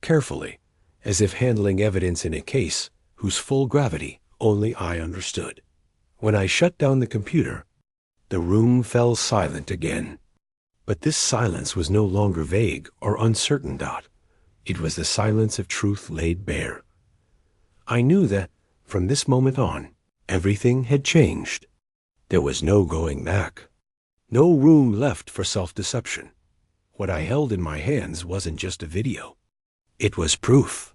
carefully, as if handling evidence in a case whose full gravity only I understood. When I shut down the computer, the room fell silent again. But this silence was no longer vague or uncertain. It was the silence of truth laid bare. I knew that, from this moment on, everything had changed. There was no going back. No room left for self-deception. What I held in my hands wasn't just a video. It was proof.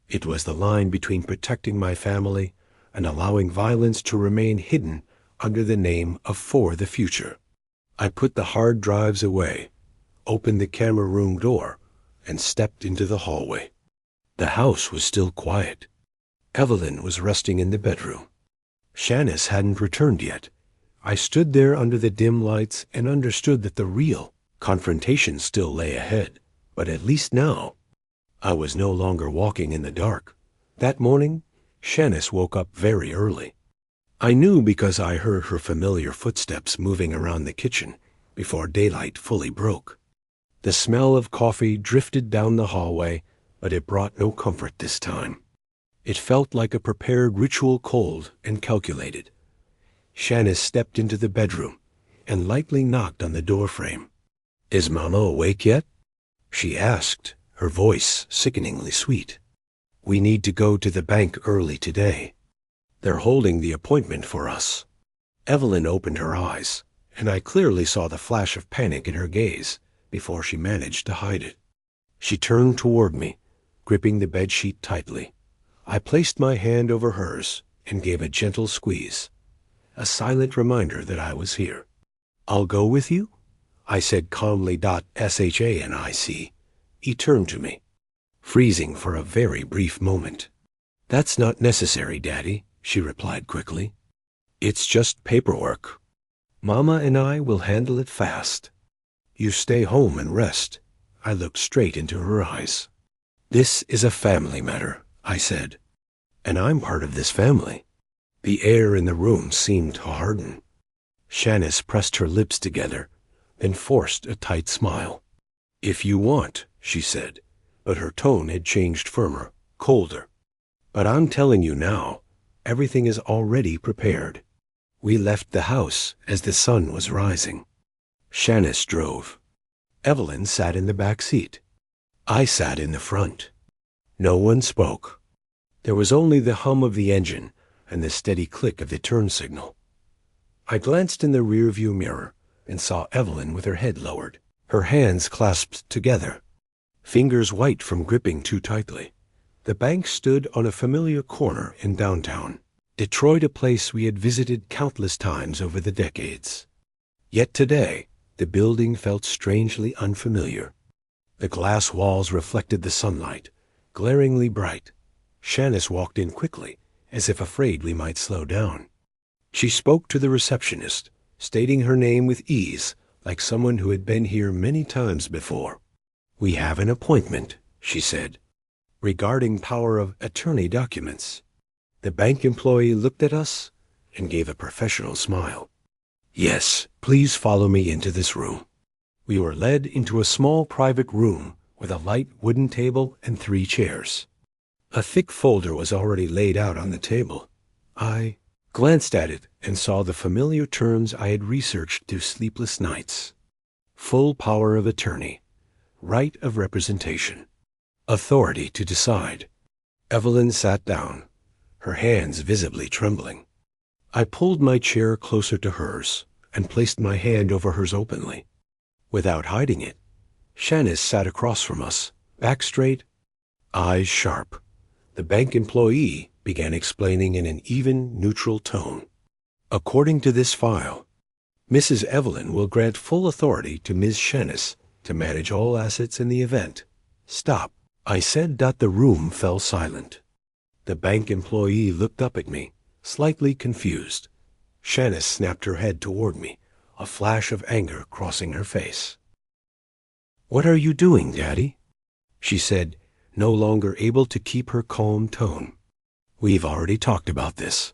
It was the line between protecting my family and allowing violence to remain hidden under the name of For the Future. I put the hard drives away, opened the camera room door, and stepped into the hallway. The house was still quiet. Evelyn was resting in the bedroom. Shanice hadn't returned yet. I stood there under the dim lights and understood that the real confrontation still lay ahead. But at least now, I was no longer walking in the dark. That morning, Shanice woke up very early. I knew because I heard her familiar footsteps moving around the kitchen before daylight fully broke. The smell of coffee drifted down the hallway, but it brought no comfort this time. It felt like a prepared ritual, cold and calculated. Shanice stepped into the bedroom and lightly knocked on the doorframe. "Is Mama awake yet?" she asked, her voice sickeningly sweet. "We need to go to the bank early today. They're holding the appointment for us." Evelyn opened her eyes, and I clearly saw the flash of panic in her gaze before she managed to hide it. She turned toward me, gripping the bedsheet tightly. I placed my hand over hers and gave a gentle squeeze, a silent reminder that I was here. "I'll go with you?" I said calmly. Shanic. He turned to me, freezing for a very brief moment. "That's not necessary, Daddy," she replied quickly. "It's just paperwork. Mama and I will handle it fast. You stay home and rest." I looked straight into her eyes. "This is a family matter," I said, "and I'm part of this family." The air in the room seemed to harden. Shanice pressed her lips together, then forced a tight smile. "If you want," she said, but her tone had changed, firmer, colder. "But I'm telling you now, everything is already prepared." We left the house as the sun was rising. Shanice drove. Evelyn sat in the back seat. I sat in the front. No one spoke. There was only the hum of the engine and the steady click of the turn signal. I glanced in the rearview mirror and saw Evelyn with her head lowered, her hands clasped together, fingers white from gripping too tightly. The bank stood on a familiar corner in downtown Detroit, a place we had visited countless times over the decades. Yet today, the building felt strangely unfamiliar. The glass walls reflected the sunlight, glaringly bright. Shanice walked in quickly, as if afraid we might slow down. She spoke to the receptionist, stating her name with ease, like someone who had been here many times before. "We have an appointment," she said. regarding power of attorney documents. The bank employee looked at us and gave a professional smile. Yes, please follow me into this room. We were led into a small private room with a light wooden table and 3 chairs. A thick folder was already laid out on the table. I glanced at it and saw the familiar terms I had researched through sleepless nights. Full power of attorney, right of representation, authority to decide. Evelyn sat down, her hands visibly trembling. I pulled my chair closer to hers and placed my hand over hers openly. Without hiding it, Shanice sat across from us, back straight, eyes sharp. The bank employee began explaining in an even, neutral tone. According to this file, Mrs. Evelyn will grant full authority to Ms. Shanice to manage all assets in the event. Stop, I said. The room fell silent. The bank employee looked up at me, slightly confused. Shanice snapped her head toward me, a flash of anger crossing her face. "What are you doing, Daddy?" she said, no longer able to keep her calm tone. "We've already talked about this."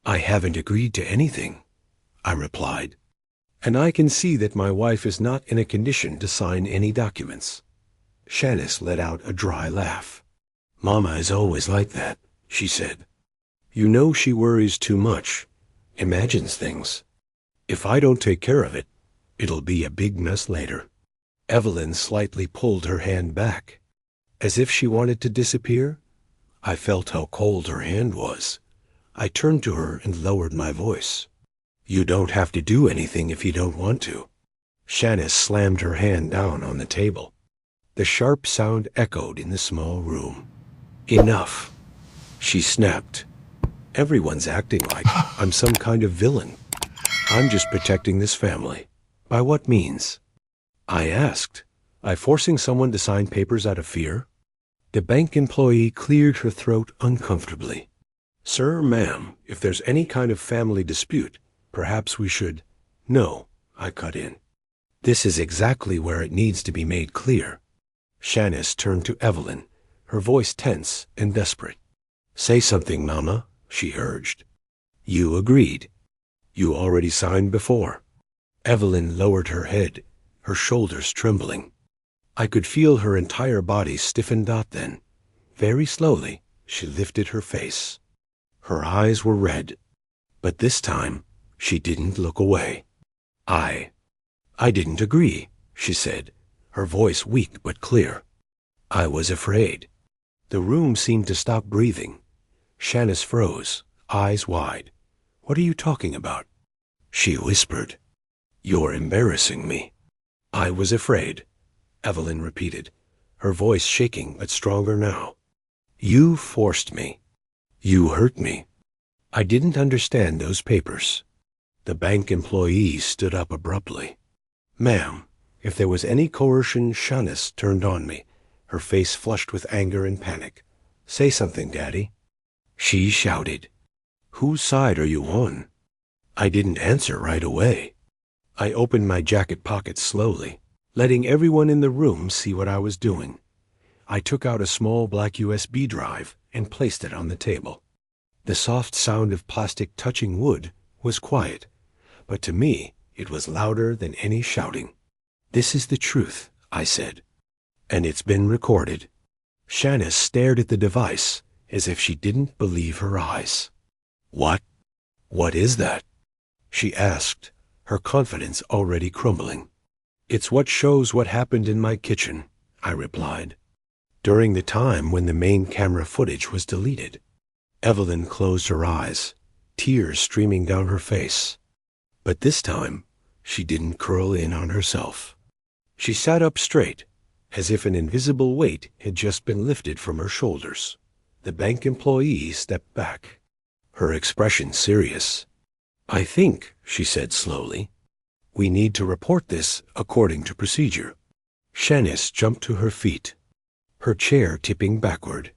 "I haven't agreed to anything," I replied. "And I can see that my wife is not in a condition to sign any documents." Shanice let out a dry laugh. "Mama is always like that," she said. "You know she worries too much, imagines things. If I don't take care of it, it'll be a big mess later." Evelyn slightly pulled her hand back, as if she wanted to disappear. I felt how cold her hand was. I turned to her and lowered my voice. "You don't have to do anything if you don't want to." Shanice slammed her hand down on the table. The sharp sound echoed in the small room. "Enough," she snapped. "Everyone's acting like I'm some kind of villain. I'm just protecting this family." "By what means?" I asked. "I forcing someone to sign papers out of fear?" The bank employee cleared her throat uncomfortably. "Sir, ma'am, if there's any kind of family dispute, perhaps we should—" "No," I cut in. "This is exactly where it needs to be made clear." Shanice turned to Evelyn, her voice tense and desperate. "Say something, Mama," she urged. "You agreed. You already signed before." Evelyn lowered her head, her shoulders trembling. I could feel her entire body stiffen. Then, very slowly, she lifted her face. Her eyes were red, but this time she didn't look away. I didn't agree," she said, her voice weak but clear. "I was afraid." The room seemed to stop breathing. Shanice froze, eyes wide. "What are you talking about?" She whispered. "You're embarrassing me." "I was afraid," Evelyn repeated, her voice shaking but stronger now. "You forced me. You hurt me. I didn't understand those papers." The bank employee stood up abruptly. "Ma'am, if there was any coercion," Shanice turned on me, her face flushed with anger and panic. "Say something, Daddy." She shouted. "Whose side are you on?" I didn't answer right away. I opened my jacket pocket slowly, letting everyone in the room see what I was doing. I took out a small black USB drive and placed it on the table. The soft sound of plastic touching wood was quiet, but to me it was louder than any shouting. "This is the truth," I said, "and it's been recorded." Shanice stared at the device as if she didn't believe her eyes. "What? What is that?" she asked, her confidence already crumbling. "It's what shows what happened in my kitchen," I replied, "during the time when the main camera footage was deleted." Evelyn closed her eyes, tears streaming down her face. But this time, she didn't curl in on herself. She sat up straight, as if an invisible weight had just been lifted from her shoulders. The bank employee stepped back, her expression serious. "I think," she said slowly, "we need to report this according to procedure." Shanice jumped to her feet, her chair tipping backward.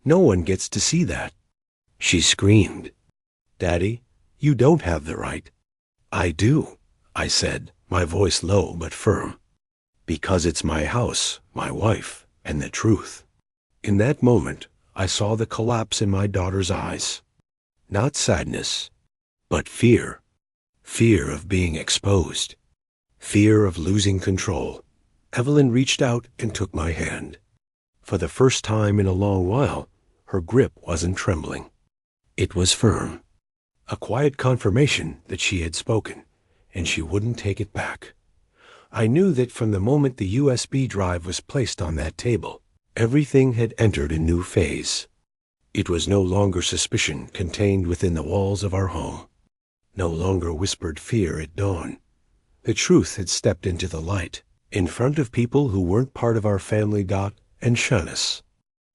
"No one gets to see that," she screamed. "Daddy, you don't have the right." "I do," I said, my voice low but firm. "Because it's my house, my wife, and the truth." In that moment, I saw the collapse in my daughter's eyes. Not sadness, but fear. Fear of being exposed. Fear of losing control. Evelyn reached out and took my hand. For the first time in a long while, her grip wasn't trembling. It was firm. A quiet confirmation that she had spoken, and she wouldn't take it back. I knew that from the moment the USB drive was placed on that table, everything had entered a new phase. It was no longer suspicion contained within the walls of our home. No longer whispered fear at dawn. The truth had stepped into the light, in front of people who weren't part of our family. And Shanice,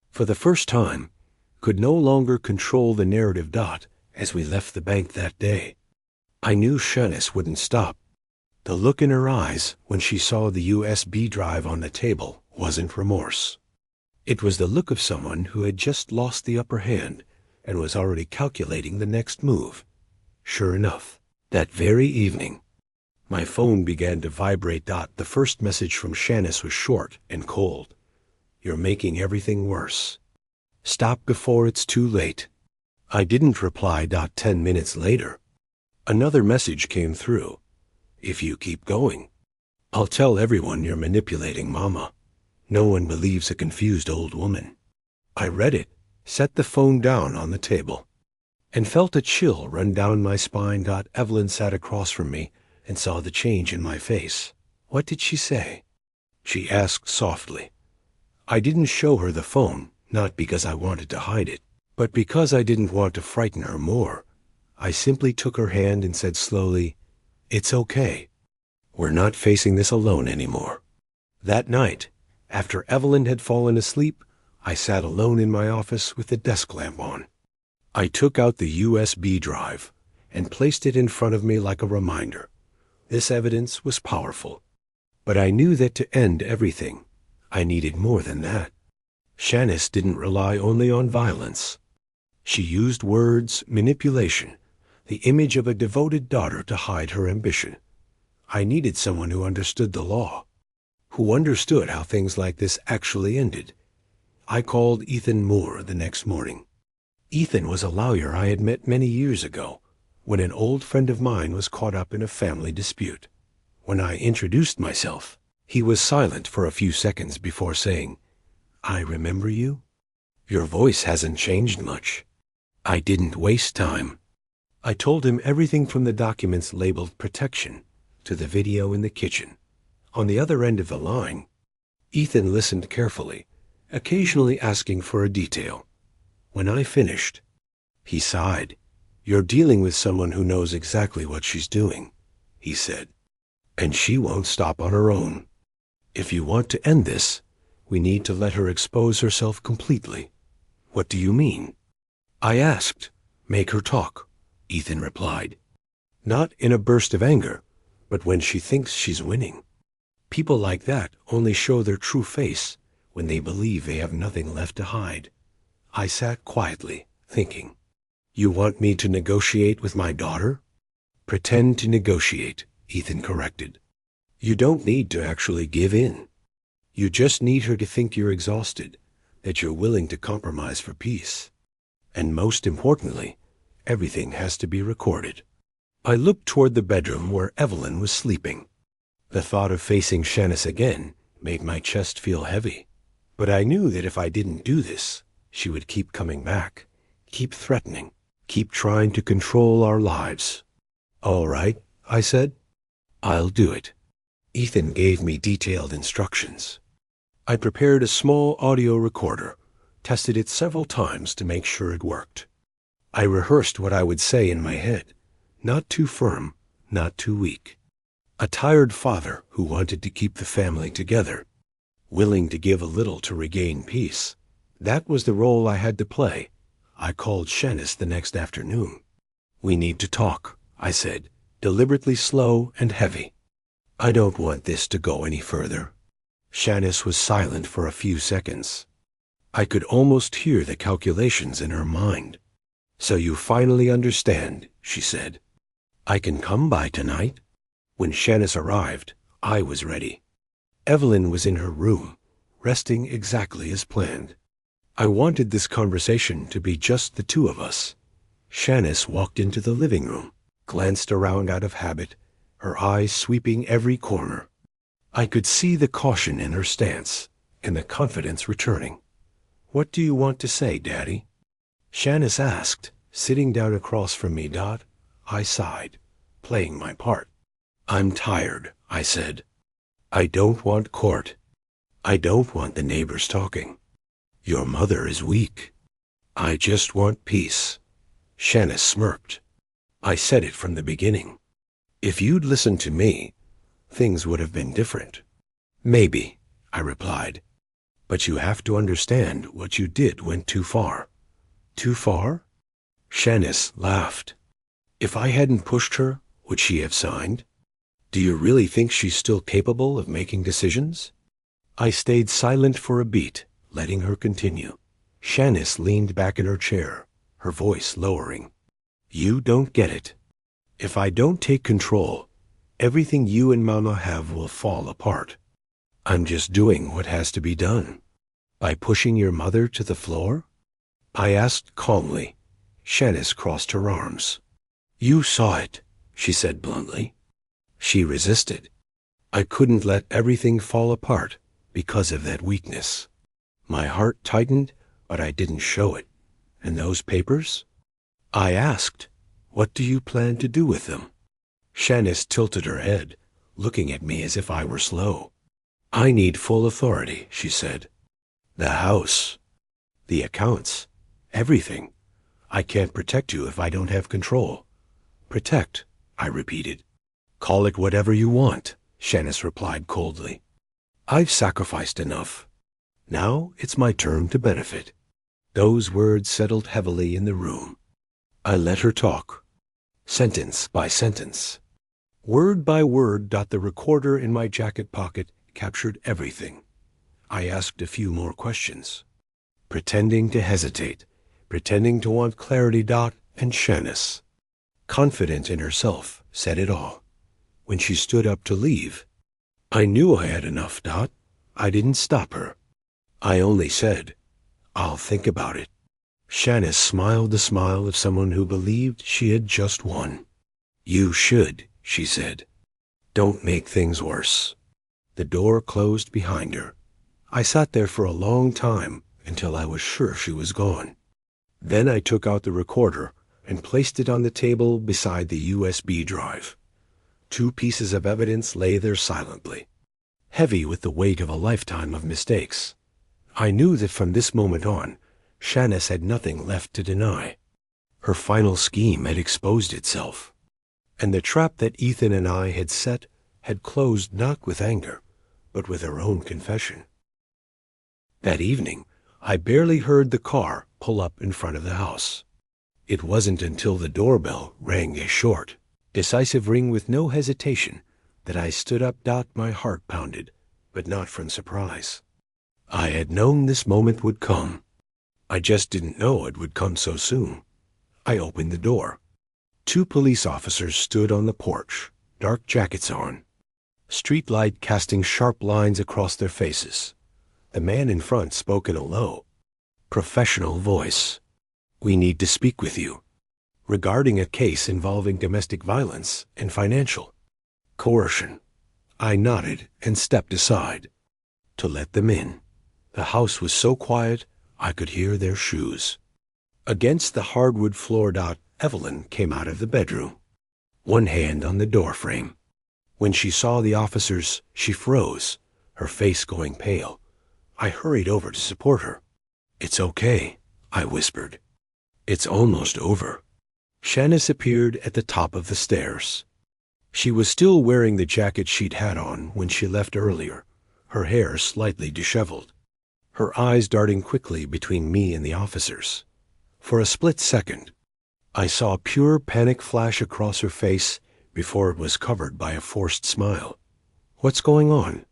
for the first time, could no longer control the narrative. As we left the bank that day, I knew Shanice wouldn't stop. The look in her eyes when she saw the USB drive on the table wasn't remorse. It was the look of someone who had just lost the upper hand and was already calculating the next move. Sure enough, that very evening, my phone began to vibrate. The first message from Shanice was short and cold. You're making everything worse. Stop before it's too late. I didn't reply. 10 minutes later, another message came through. If you keep going, I'll tell everyone you're manipulating Mama. No one believes a confused old woman. I read it, set the phone down on the table, and felt a chill run down my spine. Evelyn sat across from me and saw the change in my face. What did she say? She asked softly. I didn't show her the phone, not because I wanted to hide it, but because I didn't want to frighten her more. I simply took her hand and said slowly, It's okay. We're not facing this alone anymore. That night, after Evelyn had fallen asleep, I sat alone in my office with the desk lamp on. I took out the USB drive and placed it in front of me like a reminder. This evidence was powerful, but I knew that to end everything, I needed more than that. Shanice didn't rely only on violence. She used words, manipulation, the image of a devoted daughter to hide her ambition. I needed someone who understood the law, who understood how things like this actually ended. I called Ethan Moore the next morning. Ethan was a lawyer I had met many years ago, when an old friend of mine was caught up in a family dispute. When I introduced myself, he was silent for a few seconds before saying, I remember you. Your voice hasn't changed much. I didn't waste time. I told him everything from the documents labeled protection to the video in the kitchen. On the other end of the line, Ethan listened carefully, occasionally asking for a detail. When I finished, he sighed. You're dealing with someone who knows exactly what she's doing, he said, and she won't stop on her own. If you want to end this, we need to let her expose herself completely. What do you mean? I asked. Make her talk, Ethan replied. Not in a burst of anger, but when she thinks she's winning. People like that only show their true face when they believe they have nothing left to hide. I sat quietly, thinking. You want me to negotiate with my daughter? Pretend to negotiate, Ethan corrected. You don't need to actually give in. You just need her to think you're exhausted, that you're willing to compromise for peace. And most importantly, everything has to be recorded. I looked toward the bedroom where Evelyn was sleeping. The thought of facing Shanice again made my chest feel heavy. But I knew that if I didn't do this, she would keep coming back, keep threatening, keep trying to control our lives. All right, I said. I'll do it. Ethan gave me detailed instructions. I prepared a small audio recorder, tested it several times to make sure it worked. I rehearsed what I would say in my head, not too firm, not too weak. A tired father who wanted to keep the family together, willing to give a little to regain peace. That was the role I had to play. I called Shanice the next afternoon. We need to talk, I said, deliberately slow and heavy. I don't want this to go any further. Shanice was silent for a few seconds. I could almost hear the calculations in her mind. So you finally understand, she said. I can come by tonight? When Shanice arrived, I was ready. Evelyn was in her room, resting exactly as planned. I wanted this conversation to be just the two of us. Shanice walked into the living room, glanced around out of habit, her eyes sweeping every corner. I could see the caution in her stance and the confidence returning. "What do you want to say, Daddy?" Shanice asked, sitting down across from me. I sighed, playing my part. "I'm tired," I said. "I don't want court. I don't want the neighbors talking. Your mother is weak. I just want peace." Shanice smirked. "I said it from the beginning. If you'd listened to me, things would have been different." "Maybe," I replied. "But you have to understand what you did went too far." "Too far?" Shanice laughed. "If I hadn't pushed her, would she have signed? Do you really think she's still capable of making decisions?" I stayed silent for a beat, letting her continue. Shanice leaned back in her chair, her voice lowering. "You don't get it. If I don't take control, everything you and Mama have will fall apart. I'm just doing what has to be done." "By pushing your mother to the floor?" I asked calmly. Shanice crossed her arms. "You saw it," she said bluntly. She resisted. I couldn't let everything fall apart because of that weakness. My heart tightened, but I didn't show it. "And those papers?" I asked. "What do you plan to do with them?" Shanice tilted her head, looking at me as if I were slow. "I need full authority," she said. "The house, the accounts, everything. I can't protect you if I don't have control." "Protect," I repeated. "Call it whatever you want," Shanice replied coldly. "I've sacrificed enough. Now it's my turn to benefit." Those words settled heavily in the room. I let her talk, sentence by sentence, word by word. The recorder in my jacket pocket captured everything. I asked a few more questions, pretending to hesitate, pretending to want clarity. And Shanice, confident in herself, said it all. When she stood up to leave, I knew I had enough. I didn't stop her. I only said, "I'll think about it." Shanice smiled the smile of someone who believed she had just won. "You should," she said. "Don't make things worse." The door closed behind her. I sat there for a long time until I was sure she was gone. Then I took out the recorder and placed it on the table beside the USB drive. 2 pieces of evidence lay there silently, heavy with the weight of a lifetime of mistakes. I knew that from this moment on, Shanice had nothing left to deny. Her final scheme had exposed itself, and the trap that Ethan and I had set had closed not with anger, but with her own confession. That evening, I barely heard the car pull up in front of the house. It wasn't until the doorbell rang a short, decisive ring with no hesitation that I stood up. My heart pounded, but not from surprise. I had known this moment would come. I just didn't know it would come so soon. I opened the door. 2 police officers stood on the porch, dark jackets on, street light casting sharp lines across their faces. The man in front spoke in a low, professional voice. "We need to speak with you regarding a case involving domestic violence and financial coercion." I nodded and stepped aside to let them in. The house was so quiet I could hear their shoes. Against the hardwood floor. Evelyn came out of the bedroom, one hand on the door frame. When she saw the officers, she froze, her face going pale. I hurried over to support her. "It's okay," I whispered. "It's almost over." Shanice appeared at the top of the stairs. She was still wearing the jacket she'd had on when she left earlier, her hair slightly disheveled, her eyes darting quickly between me and the officers. For a split second, I saw pure panic flash across her face before it was covered by a forced smile. "What's going on?"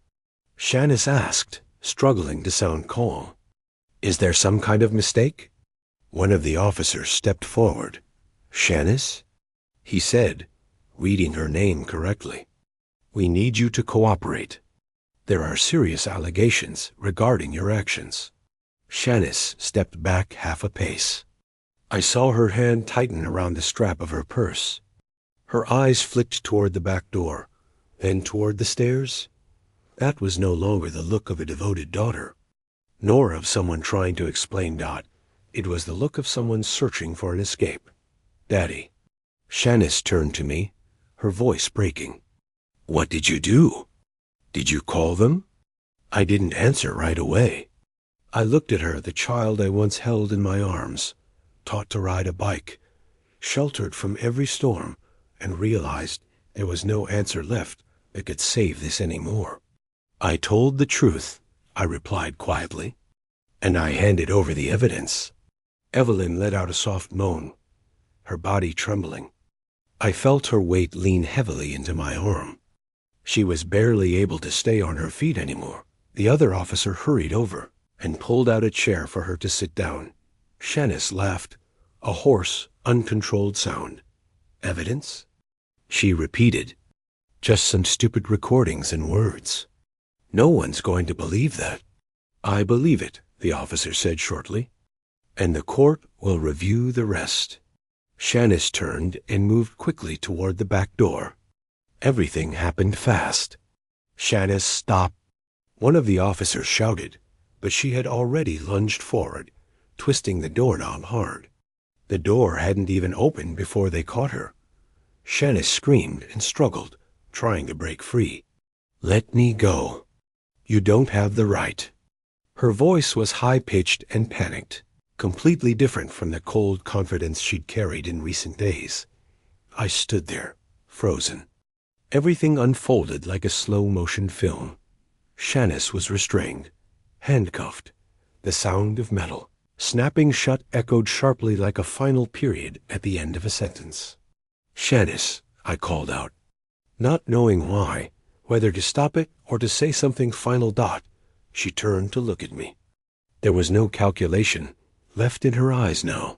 Shanice asked, struggling to sound calm. "Is there some kind of mistake?" One of the officers stepped forward. "Shanice?" he said, reading her name correctly. "We need you to cooperate. There are serious allegations regarding your actions." Shanice stepped back half a pace. I saw her hand tighten around the strap of her purse. Her eyes flicked toward the back door, then toward the stairs. That was no longer the look of a devoted daughter, nor of someone trying to explain Dot. It was the look of someone searching for an escape. Daddy. Shanice turned to me, her voice breaking. What did you do? Did you call them? I didn't answer right away. I looked at her, the child I once held in my arms, taught to ride a bike, sheltered from every storm, and realized there was no answer left that could save this anymore. I told the truth, I replied quietly, and I handed over the evidence. Evelyn let out a soft moan, her body trembling. I felt her weight lean heavily into my arm. She was barely able to stay on her feet anymore. The other officer hurried over and pulled out a chair for her to sit down. Shanice laughed, a hoarse, uncontrolled sound. Evidence? She repeated. Just some stupid recordings and words. No one's going to believe that. I believe it, the officer said shortly, and the court will review the rest. Shanice turned and moved quickly toward the back door. Everything happened fast. Shanice, stop. One of the officers shouted, but she had already lunged forward, twisting the doorknob hard. The door hadn't even opened before they caught her. Shanice screamed and struggled, trying to break free. Let me go. You don't have the right. Her voice was high-pitched and panicked, completely different from the cold confidence she'd carried in recent days. I stood there, frozen. Everything unfolded like a slow-motion film. Shanice was restrained, handcuffed. The sound of metal snapping shut echoed sharply like a final period at the end of a sentence. Shanice, I called out, not knowing why, whether to stop it or to say something final. She turned to look at me. There was no calculation left in her eyes now,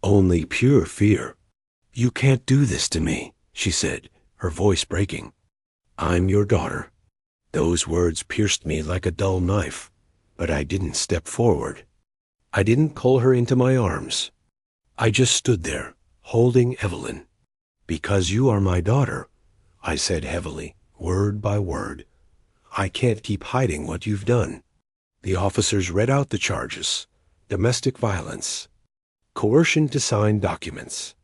only pure fear. You can't do this to me, she said, her voice breaking. I'm your daughter. Those words pierced me like a dull knife, but I didn't step forward. I didn't pull her into my arms. I just stood there, holding Evelyn. Because you are my daughter, I said heavily, word by word. I can't keep hiding what you've done. The officers read out the charges. Domestic violence, coercion to sign documents,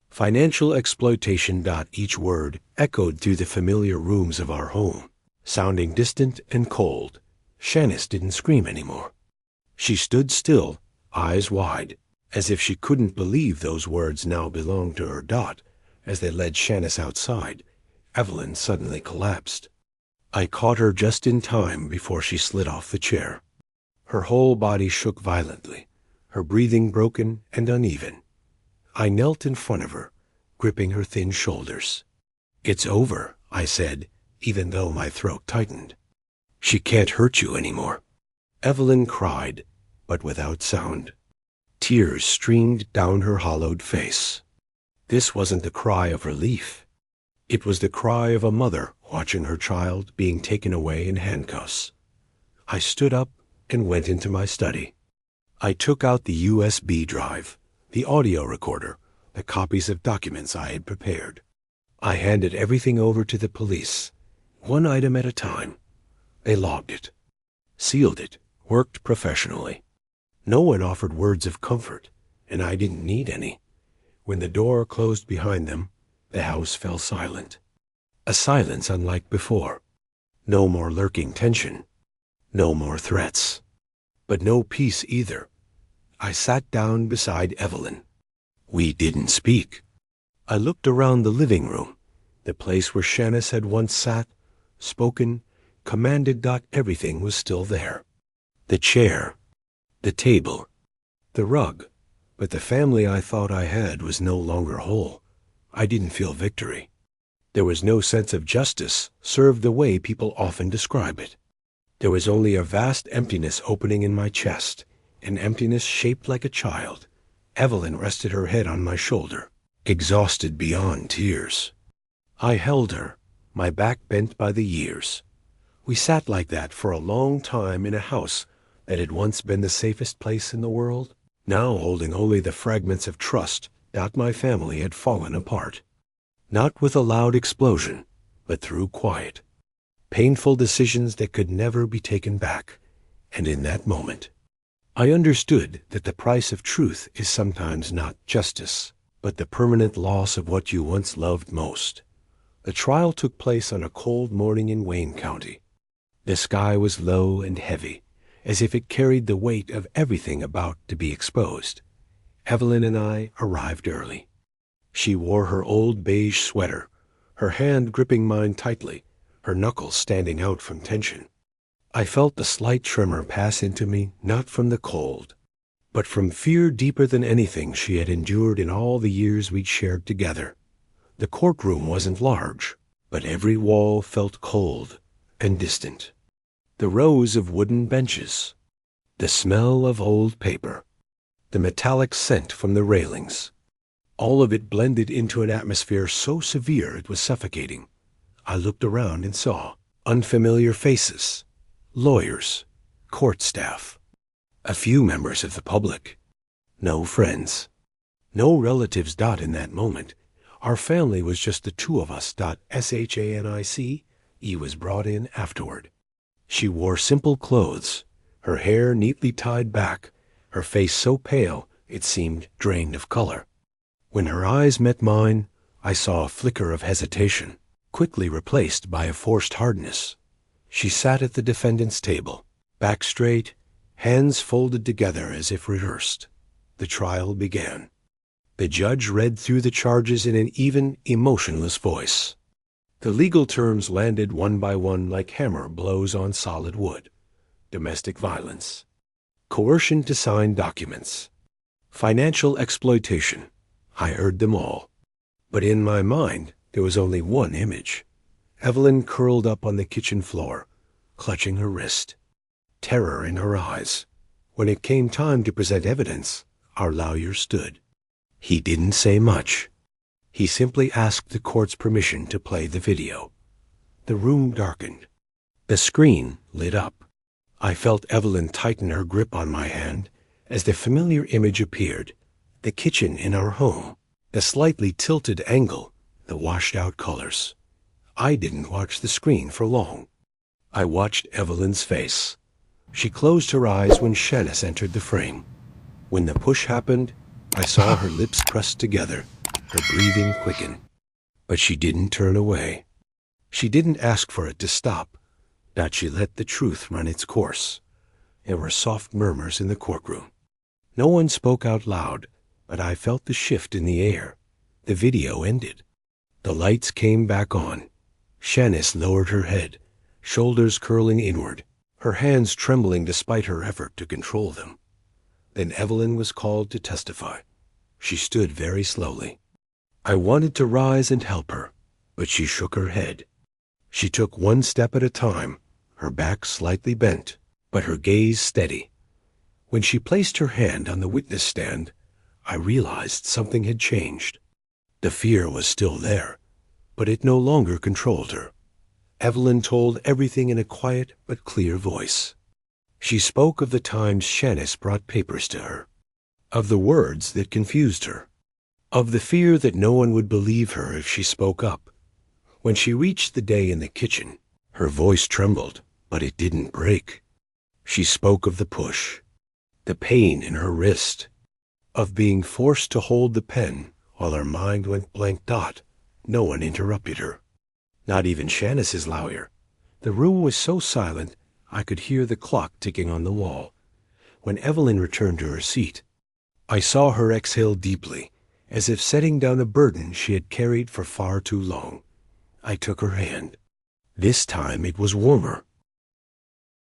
financial exploitation. Each word echoed through the familiar rooms of our home, sounding distant and cold. Shanice didn't scream anymore. She stood still, eyes wide, as if she couldn't believe those words now belonged to her. As they led Shanice outside, Evelyn suddenly collapsed. I caught her just in time before she slid off the chair. Her whole body shook violently, her breathing broken and uneven. I knelt in front of her, gripping her thin shoulders. It's over, I said, even though my throat tightened. She can't hurt you anymore. Evelyn cried, but without sound. Tears streamed down her hollowed face. This wasn't the cry of relief. It was the cry of a mother watching her child being taken away in handcuffs. I stood up and went into my study. I took out the USB drive, the audio recorder, the copies of documents I had prepared. I handed everything over to the police, one item at a time. They logged it, sealed it, worked professionally. No one offered words of comfort, and I didn't need any. When the door closed behind them, the house fell silent. A silence unlike before. No more lurking tension. No more threats. But no peace either. I sat down beside Evelyn. We didn't speak. I looked around the living room, the place where Shanice had once sat, spoken, commanded. Everything was still there. The chair, the table, the rug. But the family I thought I had was no longer whole. I didn't feel victory. There was no sense of justice served the way people often describe it. There was only a vast emptiness opening in my chest, an emptiness shaped like a child. Evelyn rested her head on my shoulder, exhausted beyond tears. I held her, my back bent by the years. We sat like that for a long time in a house that had once been the safest place in the world, now holding only the fragments of trust that my family had fallen apart. Not with a loud explosion, but through quiet, painful decisions that could never be taken back. And in that moment, I understood that the price of truth is sometimes not justice, but the permanent loss of what you once loved most. The trial took place on a cold morning in Wayne County. The sky was low and heavy, as if it carried the weight of everything about to be exposed. Evelyn and I arrived early. She wore her old beige sweater, her hand gripping mine tightly, her knuckles standing out from tension. I felt the slight tremor pass into me, not from the cold, but from fear deeper than anything she had endured in all the years we'd shared together. The courtroom wasn't large, but every wall felt cold and distant. The rows of wooden benches, the smell of old paper, the metallic scent from the railings, all of it blended into an atmosphere so severe it was suffocating. I looked around and saw unfamiliar faces, lawyers, court staff, a few members of the public, no friends, no relatives. In that moment, our family was just the two of us. Shanice was brought in afterward. She wore simple clothes, her hair neatly tied back, her face so pale it seemed drained of color. When her eyes met mine, I saw a flicker of hesitation, quickly replaced by a forced hardness. She sat at the defendant's table, back straight, hands folded together as if rehearsed. The trial began. The judge read through the charges in an even, emotionless voice. The legal terms landed one by one like hammer blows on solid wood. Domestic violence, coercion to sign documents, financial exploitation. I heard them all. But in my mind, there was only one image. Evelyn curled up on the kitchen floor, clutching her wrist, terror in her eyes. When it came time to present evidence, our lawyer stood. He didn't say much. He simply asked the court's permission to play the video. The room darkened. The screen lit up. I felt Evelyn tighten her grip on my hand as the familiar image appeared. The kitchen in our home, the slightly tilted angle, the washed-out colors. I didn't watch the screen for long. I watched Evelyn's face. She closed her eyes when Shanice entered the frame. When the push happened, I saw her lips pressed together, her breathing quicken. But she didn't turn away. She didn't ask for it to stop. That she let the truth run its course. There were soft murmurs in the courtroom. No one spoke out loud, but I felt the shift in the air. The video ended. The lights came back on. Shanice lowered her head, shoulders curling inward, her hands trembling despite her effort to control them. Then Evelyn was called to testify. She stood very slowly. I wanted to rise and help her, but she shook her head. She took one step at a time, her back slightly bent, but her gaze steady. When she placed her hand on the witness stand, I realized something had changed. The fear was still there, but it no longer controlled her. Evelyn told everything in a quiet but clear voice. She spoke of the times Shanice brought papers to her, of the words that confused her, of the fear that no one would believe her if she spoke up. When she reached the day in the kitchen, her voice trembled, but it didn't break. She spoke of the push, the pain in her wrist, of being forced to hold the pen while her mind went blank. No one interrupted her, not even Shanice's lawyer. The room was so silent I could hear the clock ticking on the wall. When Evelyn returned to her seat, I saw her exhale deeply, as if setting down a burden she had carried for far too long. I took her hand. This time it was warmer,